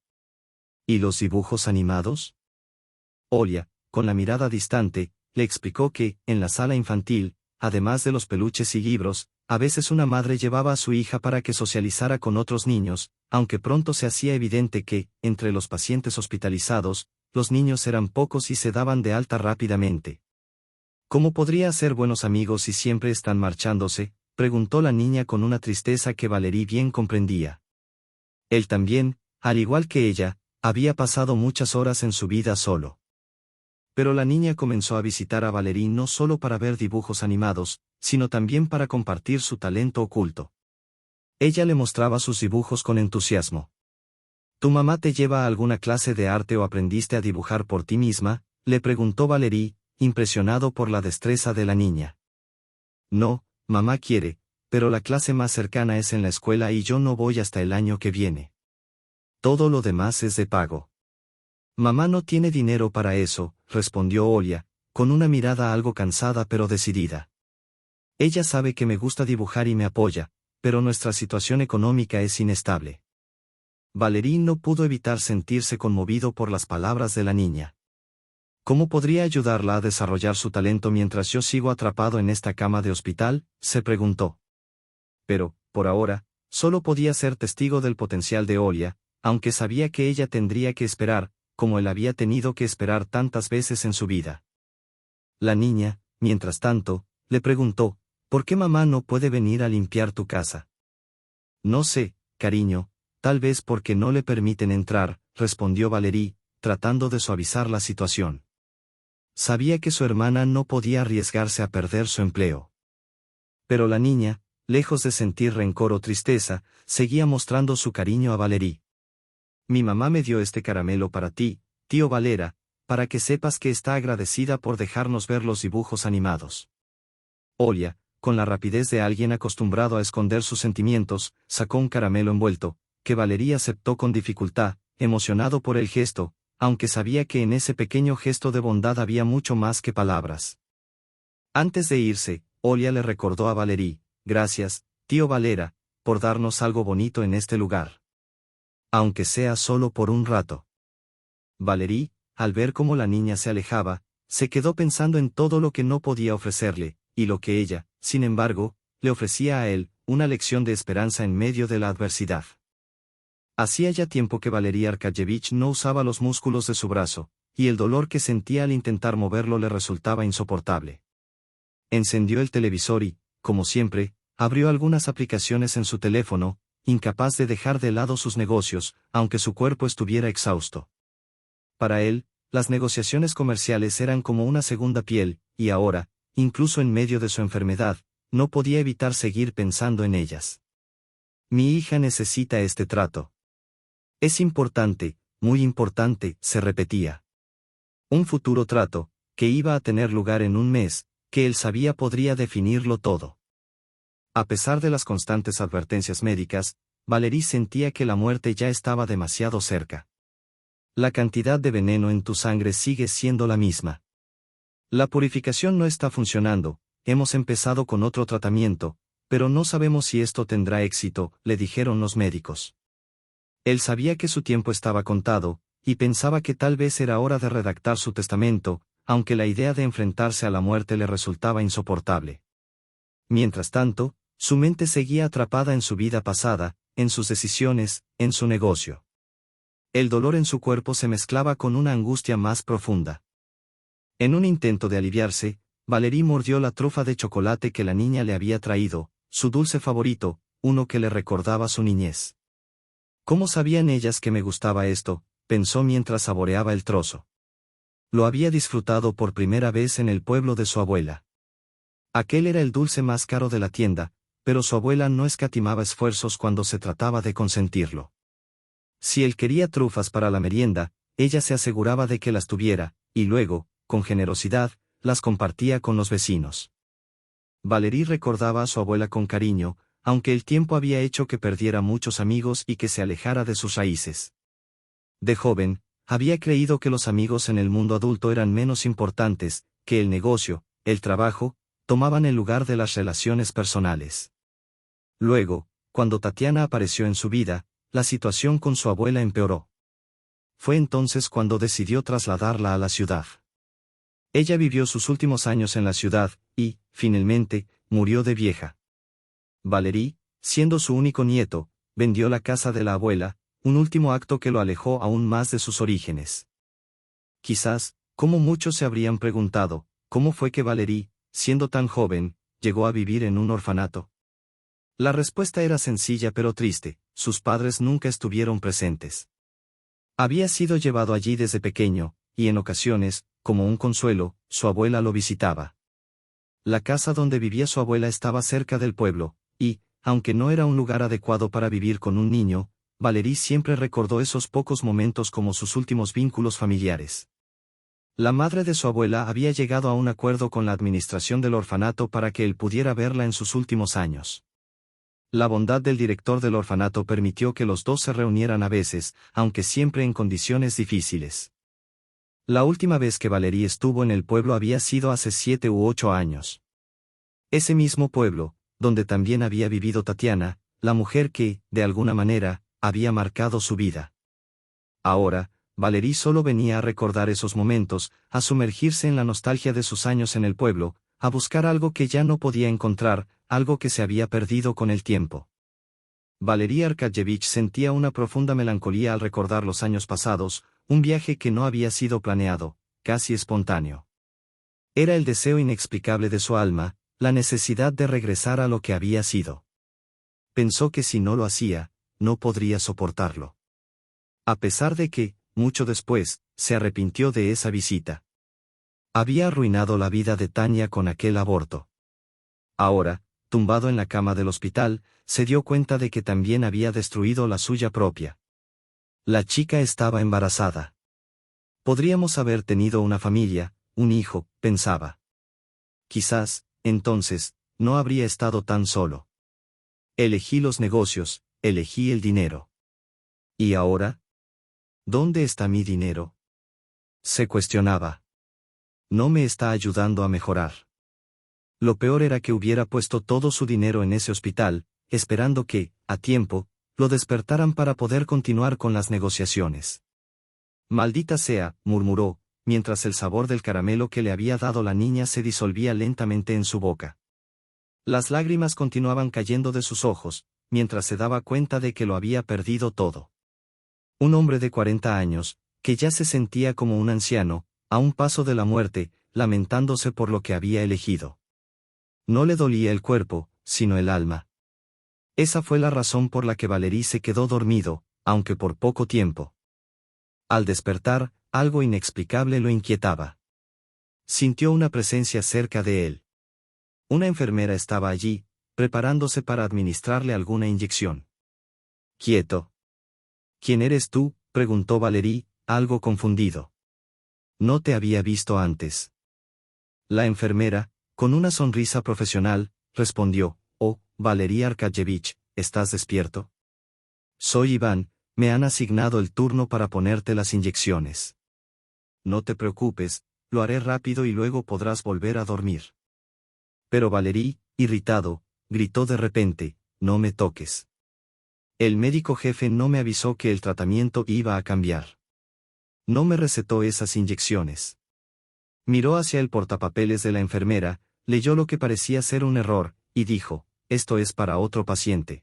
¿Y los dibujos animados? Olia, con la mirada distante, le explicó que, en la sala infantil, además de los peluches y libros, a veces una madre llevaba a su hija para que socializara con otros niños, aunque pronto se hacía evidente que, entre los pacientes hospitalizados, los niños eran pocos y se daban de alta rápidamente. ¿Cómo podría hacer buenos amigos si siempre están marchándose?, preguntó la niña con una tristeza que Valerie bien comprendía. Él también, al igual que ella, había pasado muchas horas en su vida solo. Pero la niña comenzó a visitar a Valerie no solo para ver dibujos animados, sino también para compartir su talento oculto. Ella le mostraba sus dibujos con entusiasmo. ¿Tu mamá te lleva a alguna clase de arte o aprendiste a dibujar por ti misma?, le preguntó Valerie, impresionado por la destreza de la niña. No, mamá quiere, pero la clase más cercana es en la escuela y yo no voy hasta el año que viene. Todo lo demás es de pago. Mamá no tiene dinero para eso, respondió Olia, con una mirada algo cansada pero decidida. Ella sabe que me gusta dibujar y me apoya, pero nuestra situación económica es inestable. Valerie no pudo evitar sentirse conmovido por las palabras de la niña. ¿Cómo podría ayudarla a desarrollar su talento mientras yo sigo atrapado en esta cama de hospital?, se preguntó. Pero, por ahora, solo podía ser testigo del potencial de Olia, aunque sabía que ella tendría que esperar, como él había tenido que esperar tantas veces en su vida. La niña, mientras tanto, le preguntó, ¿por qué mamá no puede venir a limpiar tu casa? No sé, cariño, tal vez porque no le permiten entrar, respondió Valerie, tratando de suavizar la situación. Sabía que su hermana no podía arriesgarse a perder su empleo. Pero la niña, lejos de sentir rencor o tristeza, seguía mostrando su cariño a Valerie. Mi mamá me dio este caramelo para ti, tío Valera, para que sepas que está agradecida por dejarnos ver los dibujos animados. Olia, con la rapidez de alguien acostumbrado a esconder sus sentimientos, sacó un caramelo envuelto, que Valerie aceptó con dificultad, emocionado por el gesto, aunque sabía que en ese pequeño gesto de bondad había mucho más que palabras. Antes de irse, Olia le recordó a Valerie, gracias, tío Valera, por darnos algo bonito en este lugar. Aunque sea solo por un rato. Valerie, al ver cómo la niña se alejaba, se quedó pensando en todo lo que no podía ofrecerle, y lo que ella, sin embargo, le ofrecía a él, una lección de esperanza en medio de la adversidad. Hacía ya tiempo que Valerie Arkayevich no usaba los músculos de su brazo, y el dolor que sentía al intentar moverlo le resultaba insoportable. Encendió el televisor y, como siempre, abrió algunas aplicaciones en su teléfono, incapaz de dejar de lado sus negocios, aunque su cuerpo estuviera exhausto. Para él, las negociaciones comerciales eran como una segunda piel, y ahora, incluso en medio de su enfermedad, no podía evitar seguir pensando en ellas. Mi hija necesita este trato. Es importante, muy importante, se repetía. Un futuro trato, que iba a tener lugar en un mes, que él sabía podría definirlo todo. A pesar de las constantes advertencias médicas, Valerie sentía que la muerte ya estaba demasiado cerca. La cantidad de veneno en tu sangre sigue siendo la misma. La purificación no está funcionando, hemos empezado con otro tratamiento, pero no sabemos si esto tendrá éxito, le dijeron los médicos. Él sabía que su tiempo estaba contado, y pensaba que tal vez era hora de redactar su testamento, aunque la idea de enfrentarse a la muerte le resultaba insoportable. Mientras tanto, su mente seguía atrapada en su vida pasada, en sus decisiones, en su negocio. El dolor en su cuerpo se mezclaba con una angustia más profunda. En un intento de aliviarse, Valerie mordió la trufa de chocolate que la niña le había traído, su dulce favorito, uno que le recordaba su niñez. ¿Cómo sabían ellas que me gustaba esto?, pensó mientras saboreaba el trozo. Lo había disfrutado por primera vez en el pueblo de su abuela. Aquel era el dulce más caro de la tienda, pero su abuela no escatimaba esfuerzos cuando se trataba de consentirlo. Si él quería trufas para la merienda, ella se aseguraba de que las tuviera, y luego, con generosidad, las compartía con los vecinos. Valerie recordaba a su abuela con cariño, aunque el tiempo había hecho que perdiera muchos amigos y que se alejara de sus raíces. De joven, había creído que los amigos en el mundo adulto eran menos importantes, que el negocio, el trabajo, tomaban el lugar de las relaciones personales. Luego, cuando Tatiana apareció en su vida, la situación con su abuela empeoró. Fue entonces cuando decidió trasladarla a la ciudad. Ella vivió sus últimos años en la ciudad, y, finalmente, murió de vieja. Valerie, siendo su único nieto, vendió la casa de la abuela, un último acto que lo alejó aún más de sus orígenes. Quizás, como muchos se habrían preguntado, ¿cómo fue que Valerie, siendo tan joven, llegó a vivir en un orfanato? La respuesta era sencilla pero triste: sus padres nunca estuvieron presentes. Había sido llevado allí desde pequeño, y en ocasiones, como un consuelo, su abuela lo visitaba. La casa donde vivía su abuela estaba cerca del pueblo, y, aunque no era un lugar adecuado para vivir con un niño, Valerie siempre recordó esos pocos momentos como sus últimos vínculos familiares. La madre de su abuela había llegado a un acuerdo con la administración del orfanato para que él pudiera verla en sus últimos años. La bondad del director del orfanato permitió que los dos se reunieran a veces, aunque siempre en condiciones difíciles. La última vez que Valerie estuvo en el pueblo había sido hace 7 u 8 años. Ese mismo pueblo, donde también había vivido Tatiana, la mujer que, de alguna manera, había marcado su vida. Ahora, Valerie solo venía a recordar esos momentos, a sumergirse en la nostalgia de sus años en el pueblo, a buscar algo que ya no podía encontrar, algo que se había perdido con el tiempo. Valerie Arkadjevich sentía una profunda melancolía al recordar los años pasados, un viaje que no había sido planeado, casi espontáneo. Era el deseo inexplicable de su alma, la necesidad de regresar a lo que había sido. Pensó que si no lo hacía, no podría soportarlo. A pesar de que, mucho después, se arrepintió de esa visita. Había arruinado la vida de Tania con aquel aborto. Ahora, tumbado en la cama del hospital, se dio cuenta de que también había destruido la suya propia. La chica estaba embarazada. Podríamos haber tenido una familia, un hijo, pensaba. Quizás, entonces, no habría estado tan solo. Elegí los negocios, elegí el dinero. ¿Y ahora? ¿Dónde está mi dinero? Se cuestionaba. No me está ayudando a mejorar. Lo peor era que hubiera puesto todo su dinero en ese hospital, esperando que, a tiempo, lo despertaran para poder continuar con las negociaciones. Maldita sea, murmuró, mientras el sabor del caramelo que le había dado la niña se disolvía lentamente en su boca. Las lágrimas continuaban cayendo de sus ojos, mientras se daba cuenta de que lo había perdido todo. Un hombre de 40 años, que ya se sentía como un anciano, a un paso de la muerte, lamentándose por lo que había elegido. No le dolía el cuerpo, sino el alma. Esa fue la razón por la que Valerie se quedó dormido, aunque por poco tiempo. Al despertar, algo inexplicable lo inquietaba. Sintió una presencia cerca de él. Una enfermera estaba allí, preparándose para administrarle alguna inyección. «Quieto». «¿Quién eres tú?», preguntó Valerie, algo confundido. «No te había visto antes». La enfermera, con una sonrisa profesional, respondió: «Oh, Valerie Arkadjevich, ¿estás despierto?». «Soy Iván, me han asignado el turno para ponerte las inyecciones». «No te preocupes, lo haré rápido y luego podrás volver a dormir». Pero Valerie, irritado, gritó de repente: «No me toques. El médico jefe no me avisó que el tratamiento iba a cambiar. No me recetó esas inyecciones». Miró hacia el portapapeles de la enfermera, leyó lo que parecía ser un error, y dijo: «Esto es para otro paciente.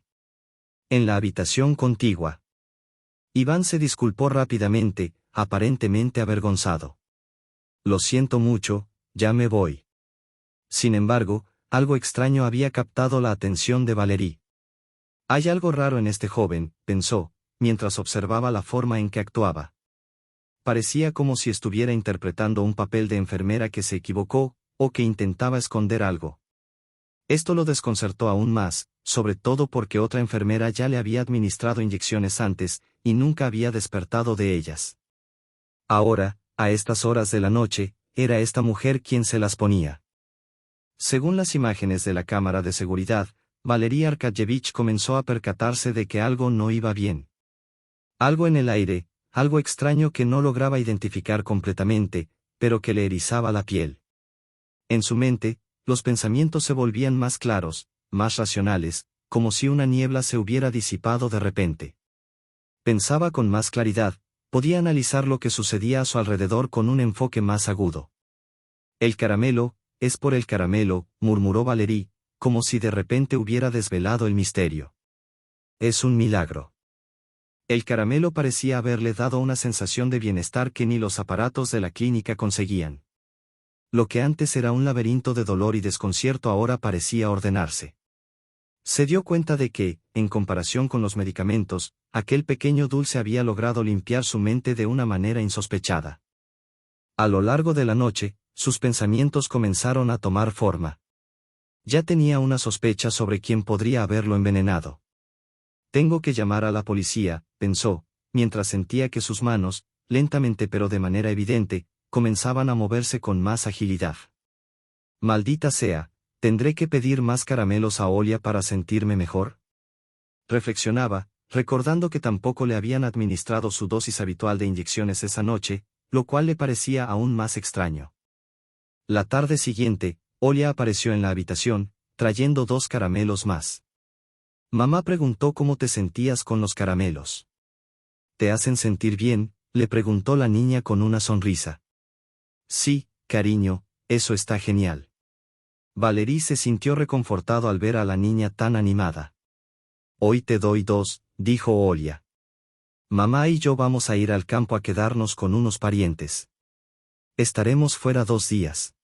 En la habitación contigua». Iván se disculpó rápidamente, aparentemente avergonzado. «Lo siento mucho, ya me voy». Sin embargo, algo extraño había captado la atención de Valerie. «Hay algo raro en este joven», pensó, mientras observaba la forma en que actuaba. Parecía como si estuviera interpretando un papel de enfermera que se equivocó, o que intentaba esconder algo. Esto lo desconcertó aún más, sobre todo porque otra enfermera ya le había administrado inyecciones antes, y nunca había despertado de ellas. Ahora, a estas horas de la noche, era esta mujer quien se las ponía. Según las imágenes de la cámara de seguridad, Valery Arkadjevich comenzó a percatarse de que algo no iba bien. Algo en el aire, algo extraño que no lograba identificar completamente, pero que le erizaba la piel. En su mente, los pensamientos se volvían más claros, más racionales, como si una niebla se hubiera disipado de repente. Pensaba con más claridad, podía analizar lo que sucedía a su alrededor con un enfoque más agudo. El caramelo, es por el caramelo, murmuró Valery, como si de repente hubiera desvelado el misterio. Es un milagro. El caramelo parecía haberle dado una sensación de bienestar que ni los aparatos de la clínica conseguían. Lo que antes era un laberinto de dolor y desconcierto ahora parecía ordenarse. Se dio cuenta de que, en comparación con los medicamentos, aquel pequeño dulce había logrado limpiar su mente de una manera insospechada. A lo largo de la noche, sus pensamientos comenzaron a tomar forma. Ya tenía una sospecha sobre quién podría haberlo envenenado. Tengo que llamar a la policía, pensó, mientras sentía que sus manos, lentamente pero de manera evidente, comenzaban a moverse con más agilidad. Maldita sea, ¿tendré que pedir más caramelos a Olia para sentirme mejor? Reflexionaba, recordando que tampoco le habían administrado su dosis habitual de inyecciones esa noche, lo cual le parecía aún más extraño. La tarde siguiente, Olia apareció en la habitación, trayendo 2 caramelos más. Mamá preguntó cómo te sentías con los caramelos. ¿Te hacen sentir bien?, le preguntó la niña con una sonrisa. Sí, cariño, eso está genial. Valery se sintió reconfortado al ver a la niña tan animada. Hoy te doy 2, dijo Olia. Mamá y yo vamos a ir al campo a quedarnos con unos parientes. Estaremos fuera 2 días.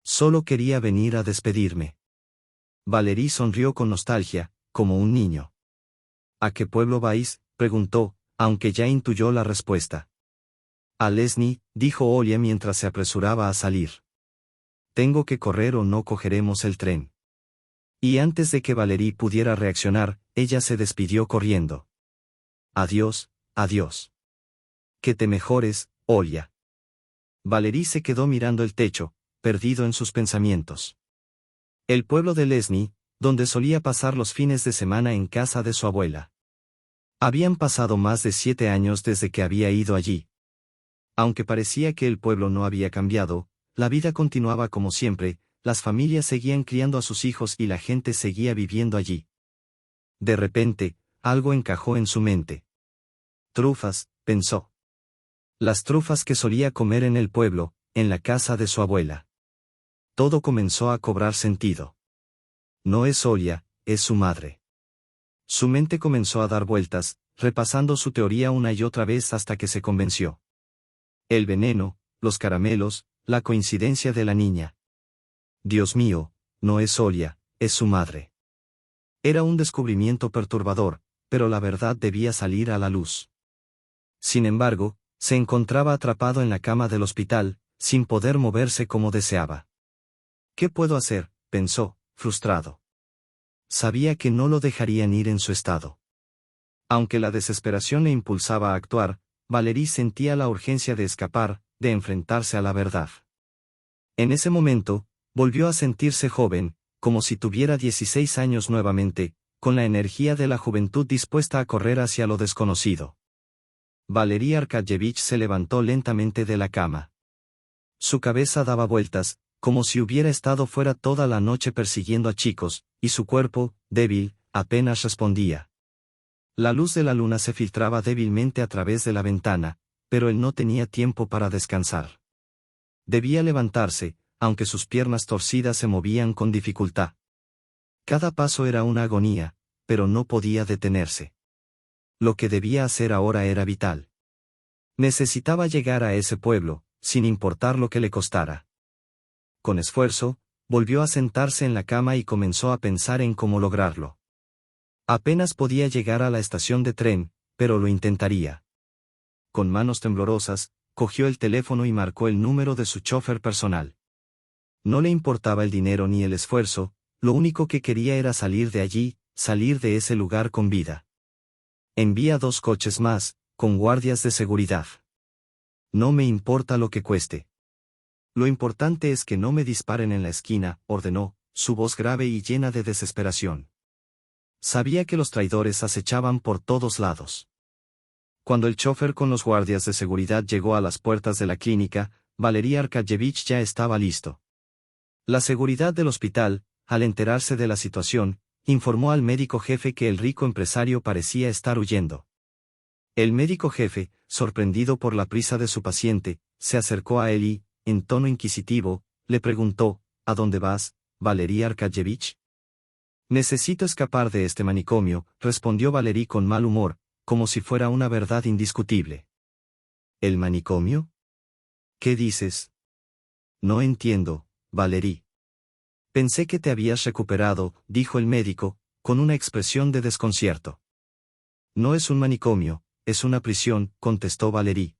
Solo quería venir a despedirme. Valery sonrió con nostalgia, como un niño. ¿A qué pueblo vais?, preguntó, aunque ya intuyó la respuesta. A Lesny, dijo Olia mientras se apresuraba a salir. Tengo que correr o no cogeremos el tren. Y antes de que Valery pudiera reaccionar, ella se despidió corriendo. Adiós, adiós. Que te mejores, Olia. Valery se quedó mirando el techo, perdido en sus pensamientos. El pueblo de Lesny, donde solía pasar los fines de semana en casa de su abuela. Habían pasado más de 7 años desde que había ido allí. Aunque parecía que el pueblo no había cambiado, la vida continuaba como siempre, las familias seguían criando a sus hijos y la gente seguía viviendo allí. De repente, algo encajó en su mente. Trufas, pensó. Las trufas que solía comer en el pueblo, en la casa de su abuela. Todo comenzó a cobrar sentido. No es Olia, es su madre. Su mente comenzó a dar vueltas, repasando su teoría una y otra vez hasta que se convenció. El veneno, los caramelos, la coincidencia de la niña. Dios mío, no es Olia, es su madre. Era un descubrimiento perturbador, pero la verdad debía salir a la luz. Sin embargo, se encontraba atrapado en la cama del hospital, sin poder moverse como deseaba. ¿Qué puedo hacer?, pensó, frustrado. Sabía que no lo dejarían ir en su estado. Aunque la desesperación le impulsaba a actuar, Valery sentía la urgencia de escapar, de enfrentarse a la verdad. En ese momento, volvió a sentirse joven, como si tuviera 16 años nuevamente, con la energía de la juventud dispuesta a correr hacia lo desconocido. Valery Arkadjevich se levantó lentamente de la cama. Su cabeza daba vueltas, como si hubiera estado fuera toda la noche persiguiendo a chicos, y su cuerpo, débil, apenas respondía. La luz de la luna se filtraba débilmente a través de la ventana, pero él no tenía tiempo para descansar. Debía levantarse, aunque sus piernas torcidas se movían con dificultad. Cada paso era una agonía, pero no podía detenerse. Lo que debía hacer ahora era vital. Necesitaba llegar a ese pueblo, sin importar lo que le costara. Con esfuerzo, volvió a sentarse en la cama y comenzó a pensar en cómo lograrlo. Apenas podía llegar a la estación de tren, pero lo intentaría. Con manos temblorosas, cogió el teléfono y marcó el número de su chofer personal. No le importaba el dinero ni el esfuerzo, lo único que quería era salir de allí, salir de ese lugar con vida. Envía 2 coches más, con guardias de seguridad. No me importa lo que cueste. Lo importante es que no me disparen en la esquina, ordenó, su voz grave y llena de desesperación. Sabía que los traidores acechaban por todos lados. Cuando el chofer con los guardias de seguridad llegó a las puertas de la clínica, Valery Arkayevich ya estaba listo. La seguridad del hospital, al enterarse de la situación, informó al médico jefe que el rico empresario parecía estar huyendo. El médico jefe, sorprendido por la prisa de su paciente, se acercó a él y, en tono inquisitivo, le preguntó, ¿a dónde vas, Valery Arkayevich? Necesito escapar de este manicomio, respondió Valery con mal humor, como si fuera una verdad indiscutible. ¿El manicomio? ¿Qué dices? No entiendo, Valery. Pensé que te habías recuperado, dijo el médico, con una expresión de desconcierto. No es un manicomio, es una prisión, contestó Valery.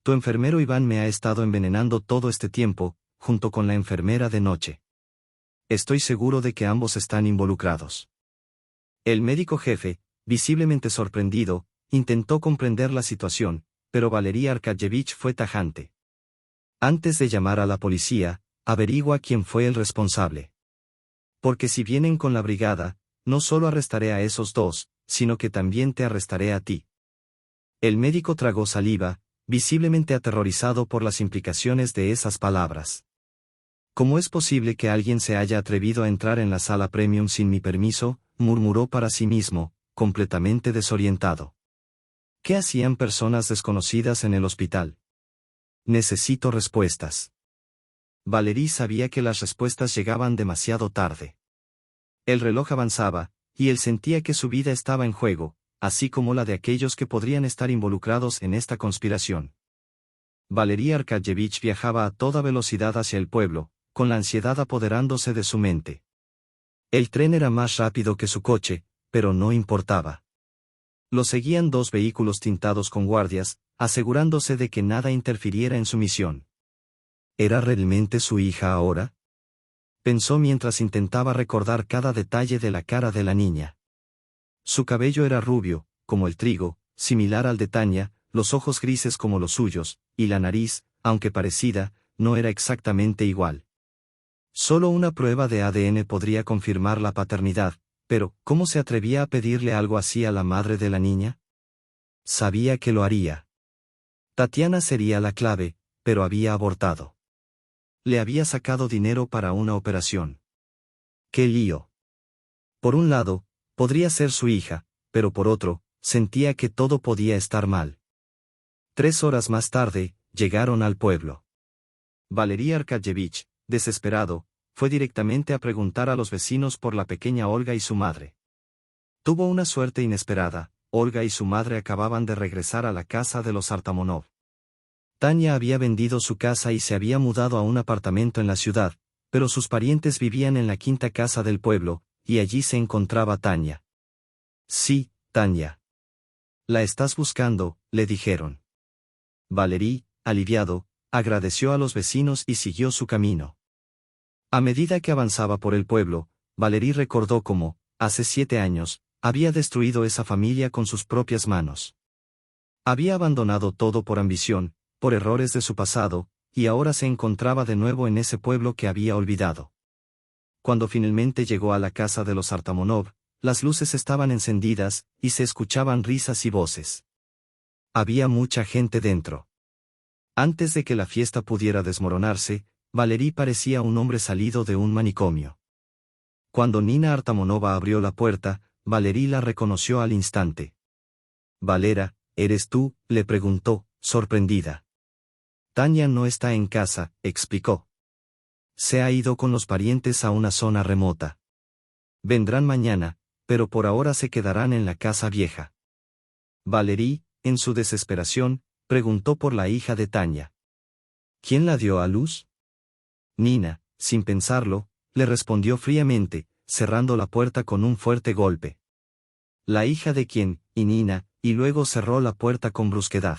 Tu enfermero Iván me ha estado envenenando todo este tiempo, junto con la enfermera de noche. Estoy seguro de que ambos están involucrados. El médico jefe, visiblemente sorprendido, intentó comprender la situación, pero Valery Arkayevich fue tajante. Antes de llamar a la policía, averigua quién fue el responsable. Porque si vienen con la brigada, no solo arrestaré a esos dos, sino que también te arrestaré a ti. El médico tragó saliva, visiblemente aterrorizado por las implicaciones de esas palabras. ¿Cómo es posible que alguien se haya atrevido a entrar en la sala premium sin mi permiso?, murmuró para sí mismo, completamente desorientado. ¿Qué hacían personas desconocidas en el hospital? Necesito respuestas. Valery sabía que las respuestas llegaban demasiado tarde. El reloj avanzaba, y él sentía que su vida estaba en juego, así como la de aquellos que podrían estar involucrados en esta conspiración. Valery Arkayevich viajaba a toda velocidad hacia el pueblo, con la ansiedad apoderándose de su mente. El tren era más rápido que su coche, pero no importaba. Lo seguían dos vehículos tintados con guardias, asegurándose de que nada interfiriera en su misión. ¿Era realmente su hija ahora? Pensó mientras intentaba recordar cada detalle de la cara de la niña. Su cabello era rubio, como el trigo, similar al de Tania, los ojos grises como los suyos, y la nariz, aunque parecida, no era exactamente igual. Solo una prueba de ADN podría confirmar la paternidad, pero, ¿cómo se atrevía a pedirle algo así a la madre de la niña? Sabía que lo haría. Tatiana sería la clave, pero había abortado. Le había sacado dinero para una operación. ¡Qué lío! Por un lado, podría ser su hija, pero por otro, sentía que todo podía estar mal. 3 horas más tarde, llegaron al pueblo. Valery Arkayevich, desesperado, fue directamente a preguntar a los vecinos por la pequeña Olga y su madre. Tuvo una suerte inesperada, Olga y su madre acababan de regresar a la casa de los Artamonov. Tania había vendido su casa y se había mudado a un apartamento en la ciudad, pero sus parientes vivían en la quinta casa del pueblo, y allí se encontraba Tania. Sí, Tania. La estás buscando, le dijeron. Valery, aliviado, agradeció a los vecinos y siguió su camino. A medida que avanzaba por el pueblo, Valery recordó cómo, hace 7 años, había destruido esa familia con sus propias manos. Había abandonado todo por ambición, por errores de su pasado, y ahora se encontraba de nuevo en ese pueblo que había olvidado. Cuando finalmente llegó a la casa de los Artamonov, las luces estaban encendidas, y se escuchaban risas y voces. Había mucha gente dentro. Antes de que la fiesta pudiera desmoronarse, Valery parecía un hombre salido de un manicomio. Cuando Nina Artamonova abrió la puerta, Valery la reconoció al instante. «Valera, ¿eres tú?», le preguntó, sorprendida. «Tania no está en casa», explicó. «Se ha ido con los parientes a una zona remota. Vendrán mañana, pero por ahora se quedarán en la casa vieja». Valery, en su desesperación, preguntó por la hija de Tania. «¿Quién la dio a luz?». Nina, sin pensarlo, le respondió fríamente, cerrando la puerta con un fuerte golpe. «¿La hija de quién?», y Nina, y luego cerró la puerta con brusquedad.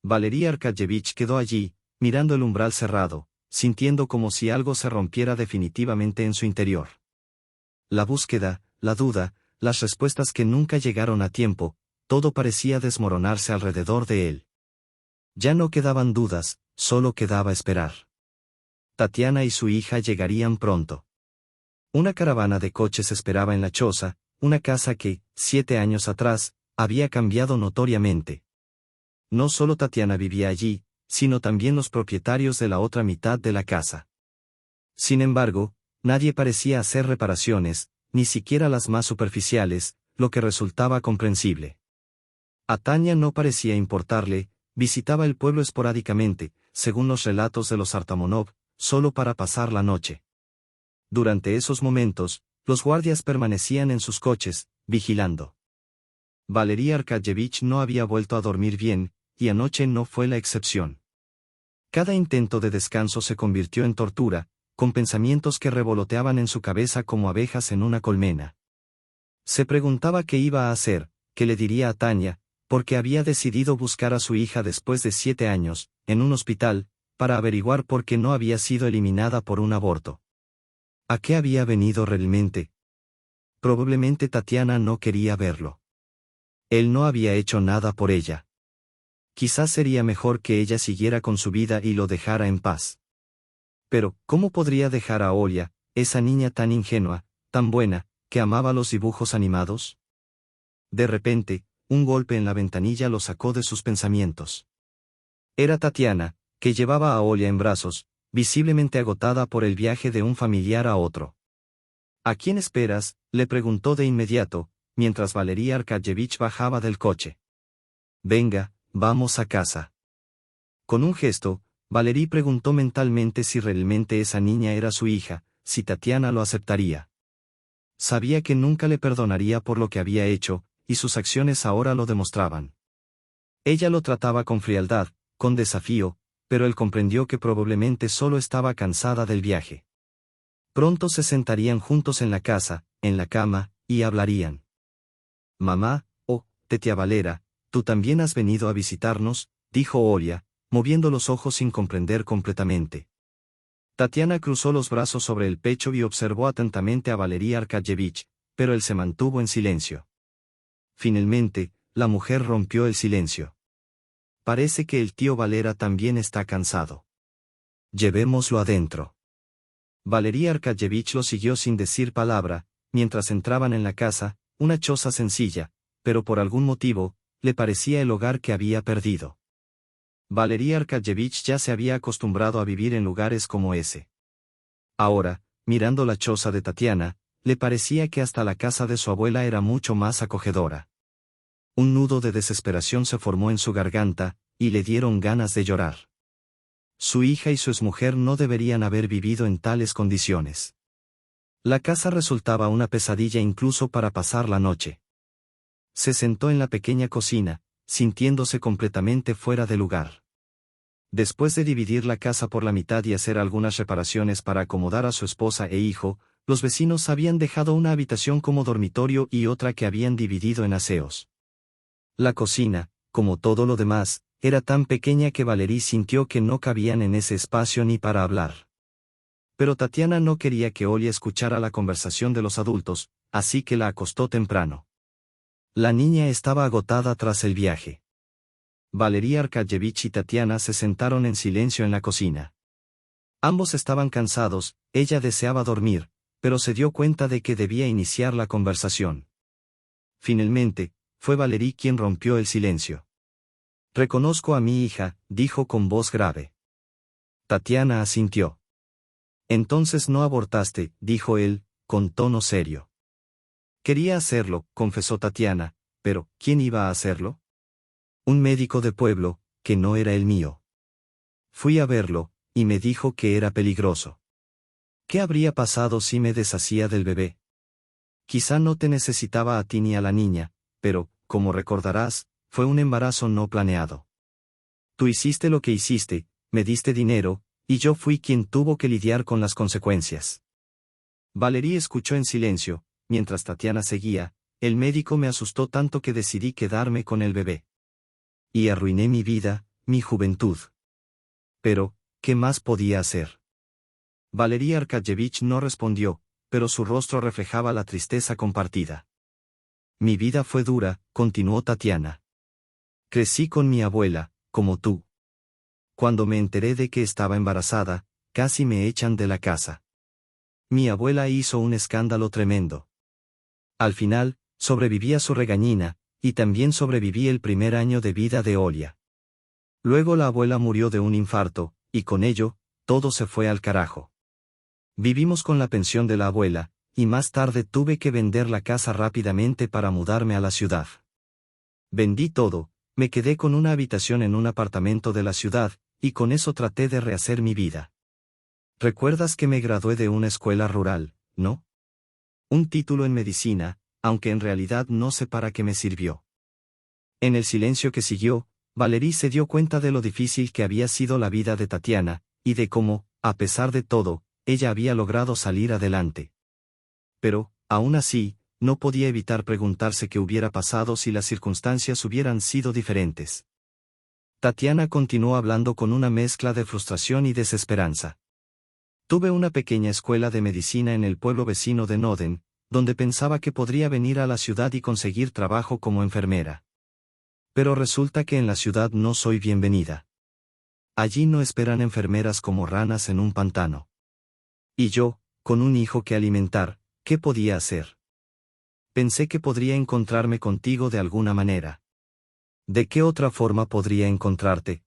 Valery Arkayevich quedó allí, mirando el umbral cerrado, sintiendo como si algo se rompiera definitivamente en su interior. La búsqueda, la duda, las respuestas que nunca llegaron a tiempo, todo parecía desmoronarse alrededor de él. Ya no quedaban dudas, solo quedaba esperar. Tatiana y su hija llegarían pronto. Una caravana de coches esperaba en la choza, una casa que, 7 años atrás, había cambiado notoriamente. No solo Tatiana vivía allí, sino también los propietarios de la otra mitad de la casa. Sin embargo, nadie parecía hacer reparaciones, ni siquiera las más superficiales, lo que resultaba comprensible. A Tania no parecía importarle, visitaba el pueblo esporádicamente, según los relatos de los Artamonov, solo para pasar la noche. Durante esos momentos, los guardias permanecían en sus coches, vigilando. Valery Arkadyevich no había vuelto a dormir bien, y anoche no fue la excepción. Cada intento de descanso se convirtió en tortura, con pensamientos que revoloteaban en su cabeza como abejas en una colmena. Se preguntaba qué iba a hacer, qué le diría a Tania, porque había decidido buscar a su hija después de 7 años, en un hospital, para averiguar por qué no había sido eliminada por un aborto. ¿A qué había venido realmente? Probablemente Tatiana no quería verlo. Él no había hecho nada por ella. Quizás sería mejor que ella siguiera con su vida y lo dejara en paz. Pero, ¿cómo podría dejar a Olia, esa niña tan ingenua, tan buena, que amaba los dibujos animados? De repente, un golpe en la ventanilla lo sacó de sus pensamientos. Era Tatiana, que llevaba a Olia en brazos, visiblemente agotada por el viaje de un familiar a otro. ¿A quién esperas?, le preguntó de inmediato, mientras Valery Arkadyevich bajaba del coche. Venga, vamos a casa. Con un gesto, Valery preguntó mentalmente si realmente esa niña era su hija, si Tatiana lo aceptaría. Sabía que nunca le perdonaría por lo que había hecho, y sus acciones ahora lo demostraban. Ella lo trataba con frialdad, con desafío, pero él comprendió que probablemente solo estaba cansada del viaje. Pronto se sentarían juntos en la casa, en la cama, y hablarían. Mamá, tía Valera, tú también has venido a visitarnos, dijo Olia, moviendo los ojos sin comprender completamente. Tatiana cruzó los brazos sobre el pecho y observó atentamente a Valery Arkadyevich, pero él se mantuvo en silencio. Finalmente, la mujer rompió el silencio. Parece que el tío Valera también está cansado. Llevémoslo adentro. Valery Arkadyevich lo siguió sin decir palabra, mientras entraban en la casa, una choza sencilla, pero por algún motivo, le parecía el hogar que había perdido. Valery Arkadyevich ya se había acostumbrado a vivir en lugares como ese. Ahora, mirando la choza de Tatiana, le parecía que hasta la casa de su abuela era mucho más acogedora. Un nudo de desesperación se formó en su garganta, y le dieron ganas de llorar. Su hija y su exmujer no deberían haber vivido en tales condiciones. La casa resultaba una pesadilla incluso para pasar la noche. Se sentó en la pequeña cocina, sintiéndose completamente fuera de lugar. Después de dividir la casa por la mitad y hacer algunas reparaciones para acomodar a su esposa e hijo, los vecinos habían dejado una habitación como dormitorio y otra que habían dividido en aseos. La cocina, como todo lo demás, era tan pequeña que Valery sintió que no cabían en ese espacio ni para hablar. Pero Tatiana no quería que Olia escuchara la conversación de los adultos, así que la acostó temprano. La niña estaba agotada tras el viaje. Valery Arkadyevich y Tatiana se sentaron en silencio en la cocina. Ambos estaban cansados, ella deseaba dormir, pero se dio cuenta de que debía iniciar la conversación. Finalmente, fue Valery quien rompió el silencio. Reconozco a mi hija, dijo con voz grave. Tatiana asintió. Entonces no abortaste, dijo él, con tono serio. Quería hacerlo, confesó Tatiana, pero ¿quién iba a hacerlo? Un médico de pueblo, que no era el mío. Fui a verlo, y me dijo que era peligroso. ¿Qué habría pasado si me deshacía del bebé? Quizá no te necesitaba a ti ni a la niña, pero, como recordarás, fue un embarazo no planeado. Tú hiciste lo que hiciste, me diste dinero, y yo fui quien tuvo que lidiar con las consecuencias. Valery escuchó en silencio, mientras Tatiana seguía, el médico me asustó tanto que decidí quedarme con el bebé. Y arruiné mi vida, mi juventud. Pero, ¿qué más podía hacer? Valery Arkadyevich no respondió, pero su rostro reflejaba la tristeza compartida. Mi vida fue dura, continuó Tatiana. Crecí con mi abuela, como tú. Cuando me enteré de que estaba embarazada, casi me echan de la casa. Mi abuela hizo un escándalo tremendo. Al final, sobreviví a su regañina, y también sobreviví el primer año de vida de Olia. Luego la abuela murió de un infarto, y con ello, todo se fue al carajo. Vivimos con la pensión de la abuela, y más tarde tuve que vender la casa rápidamente para mudarme a la ciudad. Vendí todo, me quedé con una habitación en un apartamento de la ciudad, y con eso traté de rehacer mi vida. ¿Recuerdas que me gradué de una escuela rural, no? Un título en medicina, aunque en realidad no sé para qué me sirvió. En el silencio que siguió, Valerie se dio cuenta de lo difícil que había sido la vida de Tatiana, y de cómo, a pesar de todo, ella había logrado salir adelante. Pero, aún así, no podía evitar preguntarse qué hubiera pasado si las circunstancias hubieran sido diferentes. Tatiana continuó hablando con una mezcla de frustración y desesperanza. Tuve una pequeña escuela de medicina en el pueblo vecino de Noden, donde pensaba que podría venir a la ciudad y conseguir trabajo como enfermera. Pero resulta que en la ciudad no soy bienvenida. Allí no esperan enfermeras como ranas en un pantano. Y yo, con un hijo que alimentar, ¿qué podía hacer? Pensé que podría encontrarme contigo de alguna manera. ¿De qué otra forma podría encontrarte?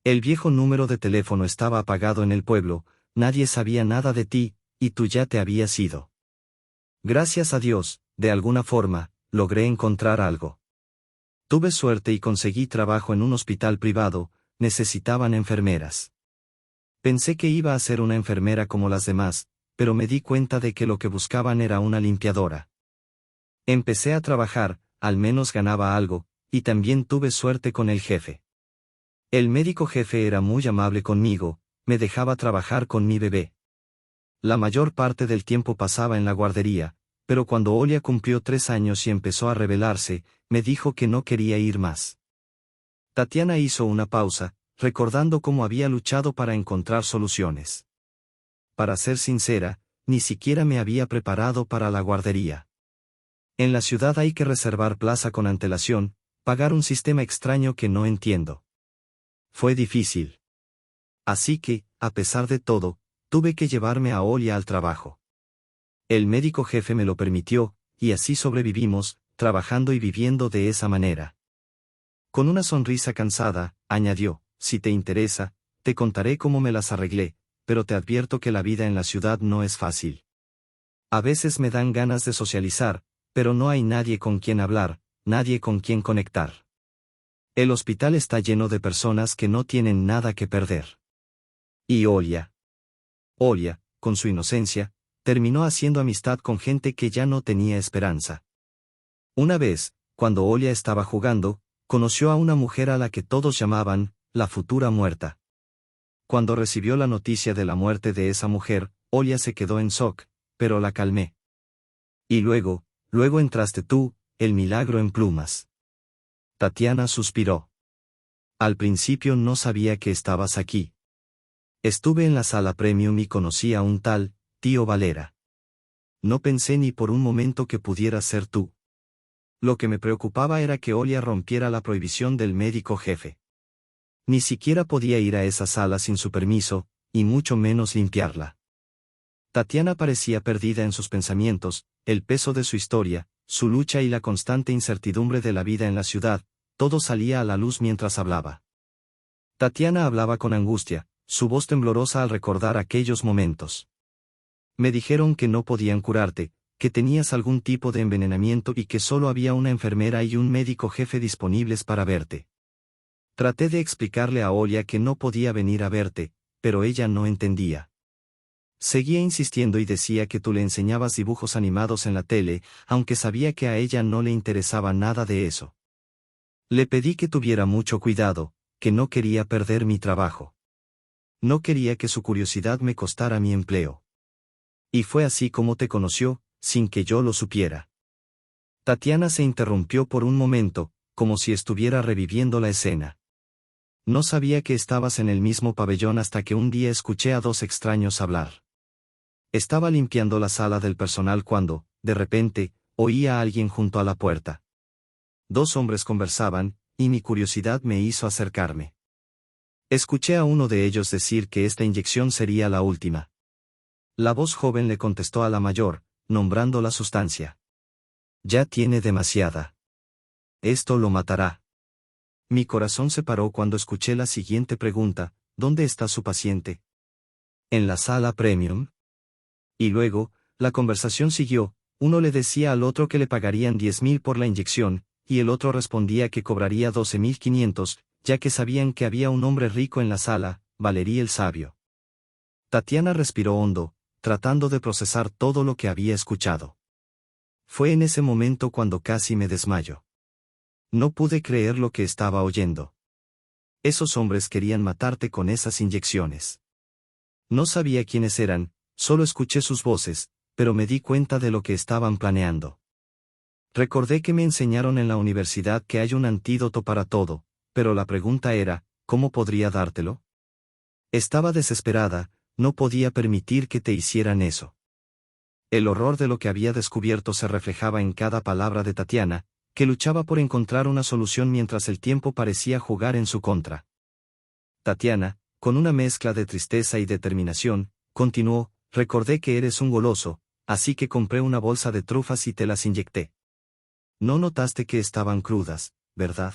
El viejo número de teléfono estaba apagado en el pueblo, nadie sabía nada de ti, y tú ya te habías ido. Gracias a Dios, de alguna forma, logré encontrar algo. Tuve suerte y conseguí trabajo en un hospital privado, necesitaban enfermeras. Pensé que iba a ser una enfermera como las demás, pero me di cuenta de que lo que buscaban era una limpiadora. Empecé a trabajar, al menos ganaba algo, y también tuve suerte con el jefe. El médico jefe era muy amable conmigo, me dejaba trabajar con mi bebé. La mayor parte del tiempo pasaba en la guardería, pero cuando Olia cumplió 3 años y empezó a rebelarse, me dijo que no quería ir más. Tatiana hizo una pausa, recordando cómo había luchado para encontrar soluciones. Para ser sincera, ni siquiera me había preparado para la guardería. En la ciudad hay que reservar plaza con antelación, pagar un sistema extraño que no entiendo. Fue difícil. Así que, a pesar de todo, tuve que llevarme a Olia al trabajo. El médico jefe me lo permitió, y así sobrevivimos, trabajando y viviendo de esa manera. Con una sonrisa cansada, añadió, si te interesa, te contaré cómo me las arreglé, pero te advierto que la vida en la ciudad no es fácil. A veces me dan ganas de socializar, pero no hay nadie con quien hablar, nadie con quien conectar. El hospital está lleno de personas que no tienen nada que perder. Y Olia, con su inocencia, terminó haciendo amistad con gente que ya no tenía esperanza. Una vez, cuando Olia estaba jugando, conoció a una mujer a la que todos llamaban, la futura muerta. Cuando recibió la noticia de la muerte de esa mujer, Olia se quedó en shock, pero la calmé. Y luego entraste tú, el milagro en plumas. Tatiana suspiró. Al principio no sabía que estabas aquí. Estuve en la sala premium y conocí a un tal, tío Valera. No pensé ni por un momento que pudieras ser tú. Lo que me preocupaba era que Olia rompiera la prohibición del médico jefe. Ni siquiera podía ir a esa sala sin su permiso, y mucho menos limpiarla. Tatiana parecía perdida en sus pensamientos, el peso de su historia, su lucha y la constante incertidumbre de la vida en la ciudad, todo salía a la luz mientras hablaba. Tatiana hablaba con angustia, su voz temblorosa al recordar aquellos momentos. Me dijeron que no podían curarte, que tenías algún tipo de envenenamiento y que solo había una enfermera y un médico jefe disponibles para verte. Traté de explicarle a Olia que no podía venir a verte, pero ella no entendía. Seguía insistiendo y decía que tú le enseñabas dibujos animados en la tele, aunque sabía que a ella no le interesaba nada de eso. Le pedí que tuviera mucho cuidado, que no quería perder mi trabajo. No quería que su curiosidad me costara mi empleo. Y fue así como te conoció, sin que yo lo supiera. Tatiana se interrumpió por un momento, como si estuviera reviviendo la escena. No sabía que estabas en el mismo pabellón hasta que un día escuché a 2 extraños hablar. Estaba limpiando la sala del personal cuando, de repente, oí a alguien junto a la puerta. 2 hombres conversaban, y mi curiosidad me hizo acercarme. Escuché a uno de ellos decir que esta inyección sería la última. La voz joven le contestó a la mayor, nombrando la sustancia. Ya tiene demasiada. Esto lo matará. Mi corazón se paró cuando escuché la siguiente pregunta: ¿dónde está su paciente? En la sala premium. Y luego, la conversación siguió. Uno le decía al otro que le pagarían 10.000 por la inyección, y el otro respondía que cobraría 12.500, ya que sabían que había un hombre rico en la sala, Valerí el Sabio. Tatiana respiró hondo, tratando de procesar todo lo que había escuchado. Fue en ese momento cuando casi me desmayo. No pude creer lo que estaba oyendo. Esos hombres querían matarte con esas inyecciones. No sabía quiénes eran, solo escuché sus voces, pero me di cuenta de lo que estaban planeando. Recordé que me enseñaron en la universidad que hay un antídoto para todo, pero la pregunta era, ¿cómo podría dártelo? Estaba desesperada, no podía permitir que te hicieran eso. El horror de lo que había descubierto se reflejaba en cada palabra de Tatiana, que luchaba por encontrar una solución mientras el tiempo parecía jugar en su contra. Tatiana, con una mezcla de tristeza y determinación, continuó: recordé que eres un goloso, así que compré una bolsa de trufas y te las inyecté. No notaste que estaban crudas, ¿verdad?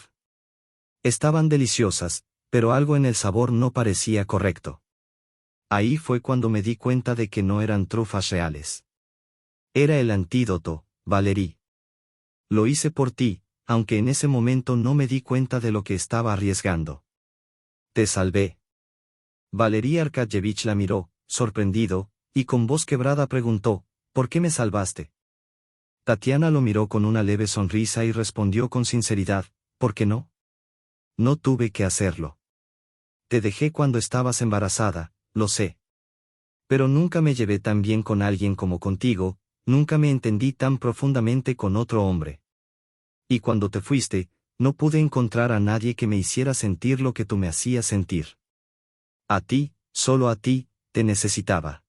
Estaban deliciosas, pero algo en el sabor no parecía correcto. Ahí fue cuando me di cuenta de que no eran trufas reales. Era el antídoto, Valerí. Lo hice por ti, aunque en ese momento no me di cuenta de lo que estaba arriesgando. Te salvé. Valerí Arkadjevich la miró, sorprendido, y con voz quebrada preguntó: ¿por qué me salvaste? Tatiana lo miró con una leve sonrisa y respondió con sinceridad: ¿por qué no? No tuve que hacerlo. Te dejé cuando estabas embarazada, lo sé. Pero nunca me llevé tan bien con alguien como contigo, nunca me entendí tan profundamente con otro hombre. Y cuando te fuiste, no pude encontrar a nadie que me hiciera sentir lo que tú me hacías sentir. A ti, solo a ti, te necesitaba.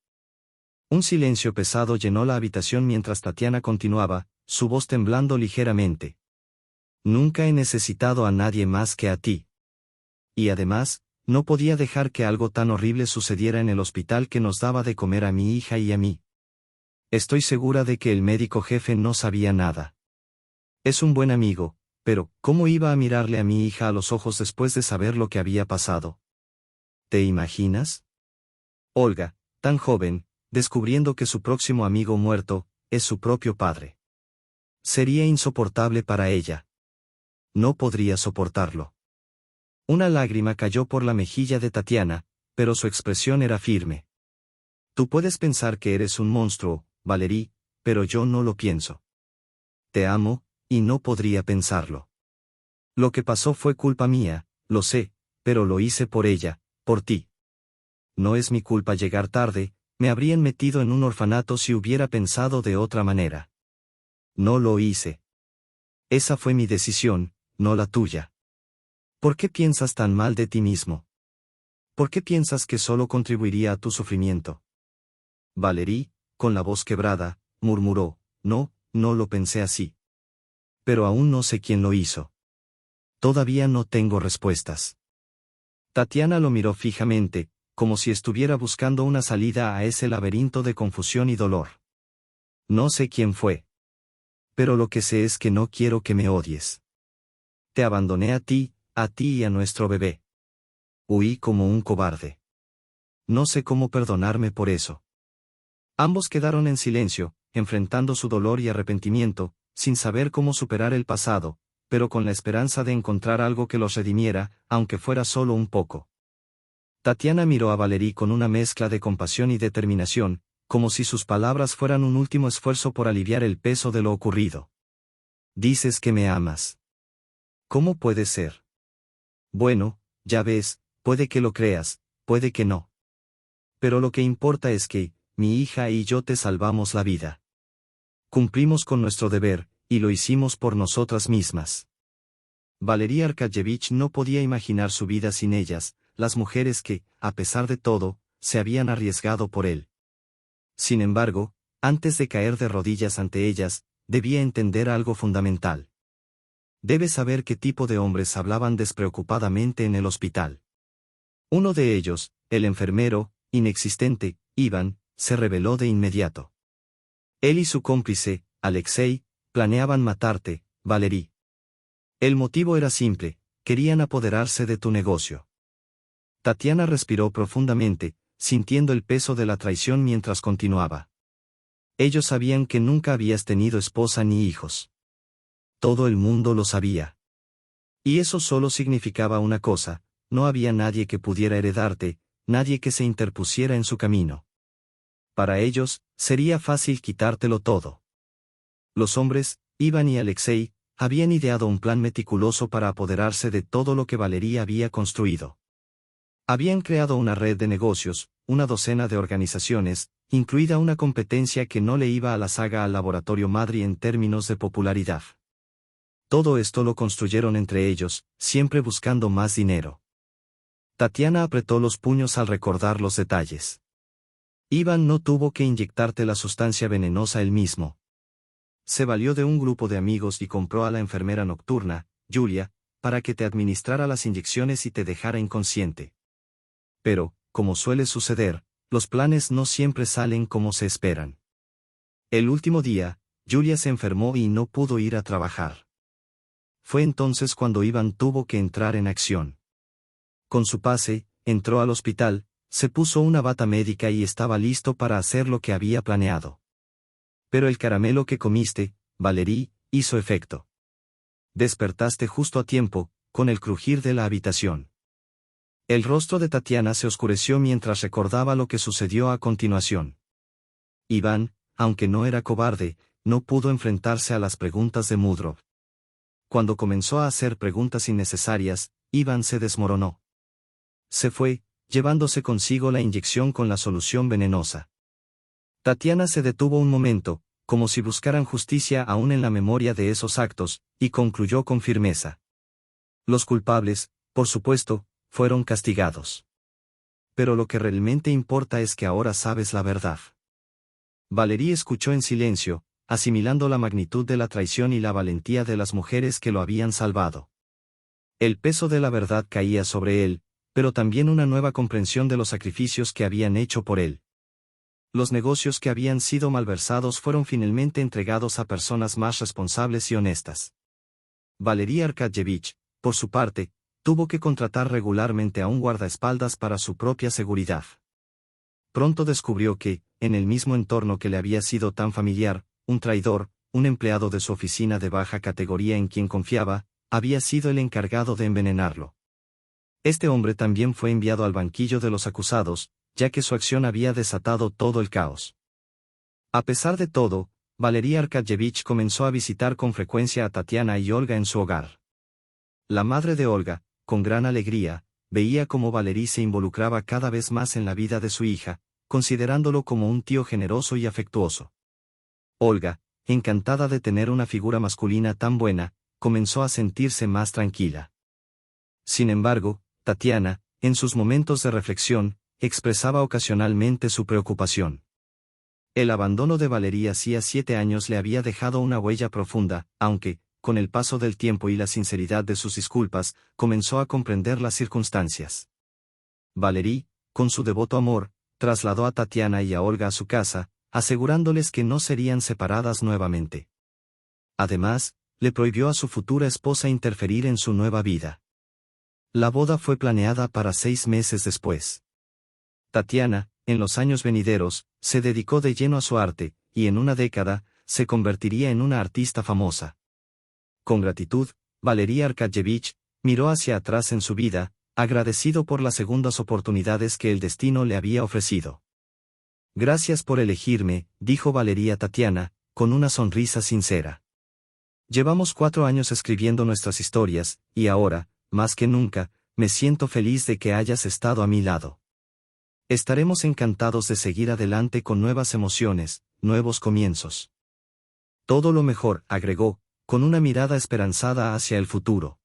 Un silencio pesado llenó la habitación mientras Tatiana continuaba, su voz temblando ligeramente. Nunca he necesitado a nadie más que a ti. Y además, no podía dejar que algo tan horrible sucediera en el hospital que nos daba de comer a mi hija y a mí. Estoy segura de que el médico jefe no sabía nada. Es un buen amigo, pero, ¿cómo iba a mirarle a mi hija a los ojos después de saber lo que había pasado? ¿Te imaginas? Olga, tan joven, descubriendo que su próximo amigo muerto, es su propio padre. Sería insoportable para ella. No podría soportarlo. Una lágrima cayó por la mejilla de Tatiana, pero su expresión era firme. Tú puedes pensar que eres un monstruo, Valerí, pero yo no lo pienso. Te amo, y no podría pensarlo. Lo que pasó fue culpa mía, lo sé, pero lo hice por ella, por ti. No es mi culpa llegar tarde, me habrían metido en un orfanato si hubiera pensado de otra manera. No lo hice. Esa fue mi decisión, no la tuya. ¿Por qué piensas tan mal de ti mismo? ¿Por qué piensas que solo contribuiría a tu sufrimiento? Valerí, con la voz quebrada, murmuró: no, no lo pensé así. Pero aún no sé quién lo hizo. Todavía no tengo respuestas. Tatiana lo miró fijamente, como si estuviera buscando una salida a ese laberinto de confusión y dolor. No sé quién fue. Pero lo que sé es que no quiero que me odies. Te abandoné a ti y a nuestro bebé. Huí como un cobarde. No sé cómo perdonarme por eso. Ambos quedaron en silencio, enfrentando su dolor y arrepentimiento, sin saber cómo superar el pasado, pero con la esperanza de encontrar algo que los redimiera, aunque fuera solo un poco. Tatiana miró a Valerí con una mezcla de compasión y determinación, como si sus palabras fueran un último esfuerzo por aliviar el peso de lo ocurrido. Dices que me amas. ¿Cómo puede ser? Bueno, ya ves, puede que lo creas, puede que no. Pero lo que importa es que, mi hija y yo te salvamos la vida. Cumplimos con nuestro deber, y lo hicimos por nosotras mismas. Valerí Arkadjevich no podía imaginar su vida sin ellas, las mujeres que, a pesar de todo, se habían arriesgado por él. Sin embargo, antes de caer de rodillas ante ellas, debía entender algo fundamental. Debe saber qué tipo de hombres hablaban despreocupadamente en el hospital. Uno de ellos, el enfermero, inexistente, Iván, se rebeló de inmediato. Él y su cómplice, Alexei, planeaban matarte, Valerí. El motivo era simple, querían apoderarse de tu negocio. Tatiana respiró profundamente, sintiendo el peso de la traición mientras continuaba. Ellos sabían que nunca habías tenido esposa ni hijos. Todo el mundo lo sabía. Y eso solo significaba una cosa, no había nadie que pudiera heredarte, nadie que se interpusiera en su camino. Para ellos, sería fácil quitártelo todo. Los hombres, Iván y Alexei, habían ideado un plan meticuloso para apoderarse de todo lo que Valería había construido. Habían creado una red de negocios, una docena de organizaciones, incluida una competencia que no le iba a la saga al laboratorio Madri en términos de popularidad. Todo esto lo construyeron entre ellos, siempre buscando más dinero. Tatiana apretó los puños al recordar los detalles. Iván no tuvo que inyectarte la sustancia venenosa él mismo. Se valió de un grupo de amigos y compró a la enfermera nocturna, Julia, para que te administrara las inyecciones y te dejara inconsciente. Pero, como suele suceder, los planes no siempre salen como se esperan. El último día, Julia se enfermó y no pudo ir a trabajar. Fue entonces cuando Iván tuvo que entrar en acción. Con su pase, entró al hospital, se puso una bata médica y estaba listo para hacer lo que había planeado. Pero el caramelo que comiste, Valerí, hizo efecto. Despertaste justo a tiempo, con el crujir de la habitación. El rostro de Tatiana se oscureció mientras recordaba lo que sucedió a continuación. Iván, aunque no era cobarde, no pudo enfrentarse a las preguntas de Mudrov. Cuando comenzó a hacer preguntas innecesarias, Iván se desmoronó. Se fue, llevándose consigo la inyección con la solución venenosa. Tatiana se detuvo un momento, como si buscaran justicia aún en la memoria de esos actos, y concluyó con firmeza. Los culpables, por supuesto, fueron castigados. Pero lo que realmente importa es que ahora sabes la verdad. Valerí escuchó en silencio, asimilando la magnitud de la traición y la valentía de las mujeres que lo habían salvado. El peso de la verdad caía sobre él, pero también una nueva comprensión de los sacrificios que habían hecho por él. Los negocios que habían sido malversados fueron finalmente entregados a personas más responsables y honestas. Valerí Arkadjevich, por su parte, tuvo que contratar regularmente a un guardaespaldas para su propia seguridad. Pronto descubrió que, en el mismo entorno que le había sido tan familiar, un traidor, un empleado de su oficina de baja categoría en quien confiaba, había sido el encargado de envenenarlo. Este hombre también fue enviado al banquillo de los acusados, ya que su acción había desatado todo el caos. A pesar de todo, Valerí Arkadjevich comenzó a visitar con frecuencia a Tatiana y Olga en su hogar. La madre de Olga, con gran alegría, veía cómo Valerí se involucraba cada vez más en la vida de su hija, considerándolo como un tío generoso y afectuoso. Olga, encantada de tener una figura masculina tan buena, comenzó a sentirse más tranquila. Sin embargo, Tatiana, en sus momentos de reflexión, expresaba ocasionalmente su preocupación. El abandono de Valerí hacía 7 años le había dejado una huella profunda, aunque, con el paso del tiempo y la sinceridad de sus disculpas, comenzó a comprender las circunstancias. Valerí, con su devoto amor, trasladó a Tatiana y a Olga a su casa, asegurándoles que no serían separadas nuevamente. Además, le prohibió a su futura esposa interferir en su nueva vida. La boda fue planeada para 6 meses después. Tatiana, en los años venideros, se dedicó de lleno a su arte, y en una década, se convertiría en una artista famosa. Con gratitud, Valerí Arkadjevich miró hacia atrás en su vida, agradecido por las segundas oportunidades que el destino le había ofrecido. Gracias por elegirme, dijo Valerí a Tatiana, con una sonrisa sincera. Llevamos 4 años escribiendo nuestras historias, y ahora, más que nunca, me siento feliz de que hayas estado a mi lado. Estaremos encantados de seguir adelante con nuevas emociones, nuevos comienzos. Todo lo mejor, agregó, con una mirada esperanzada hacia el futuro.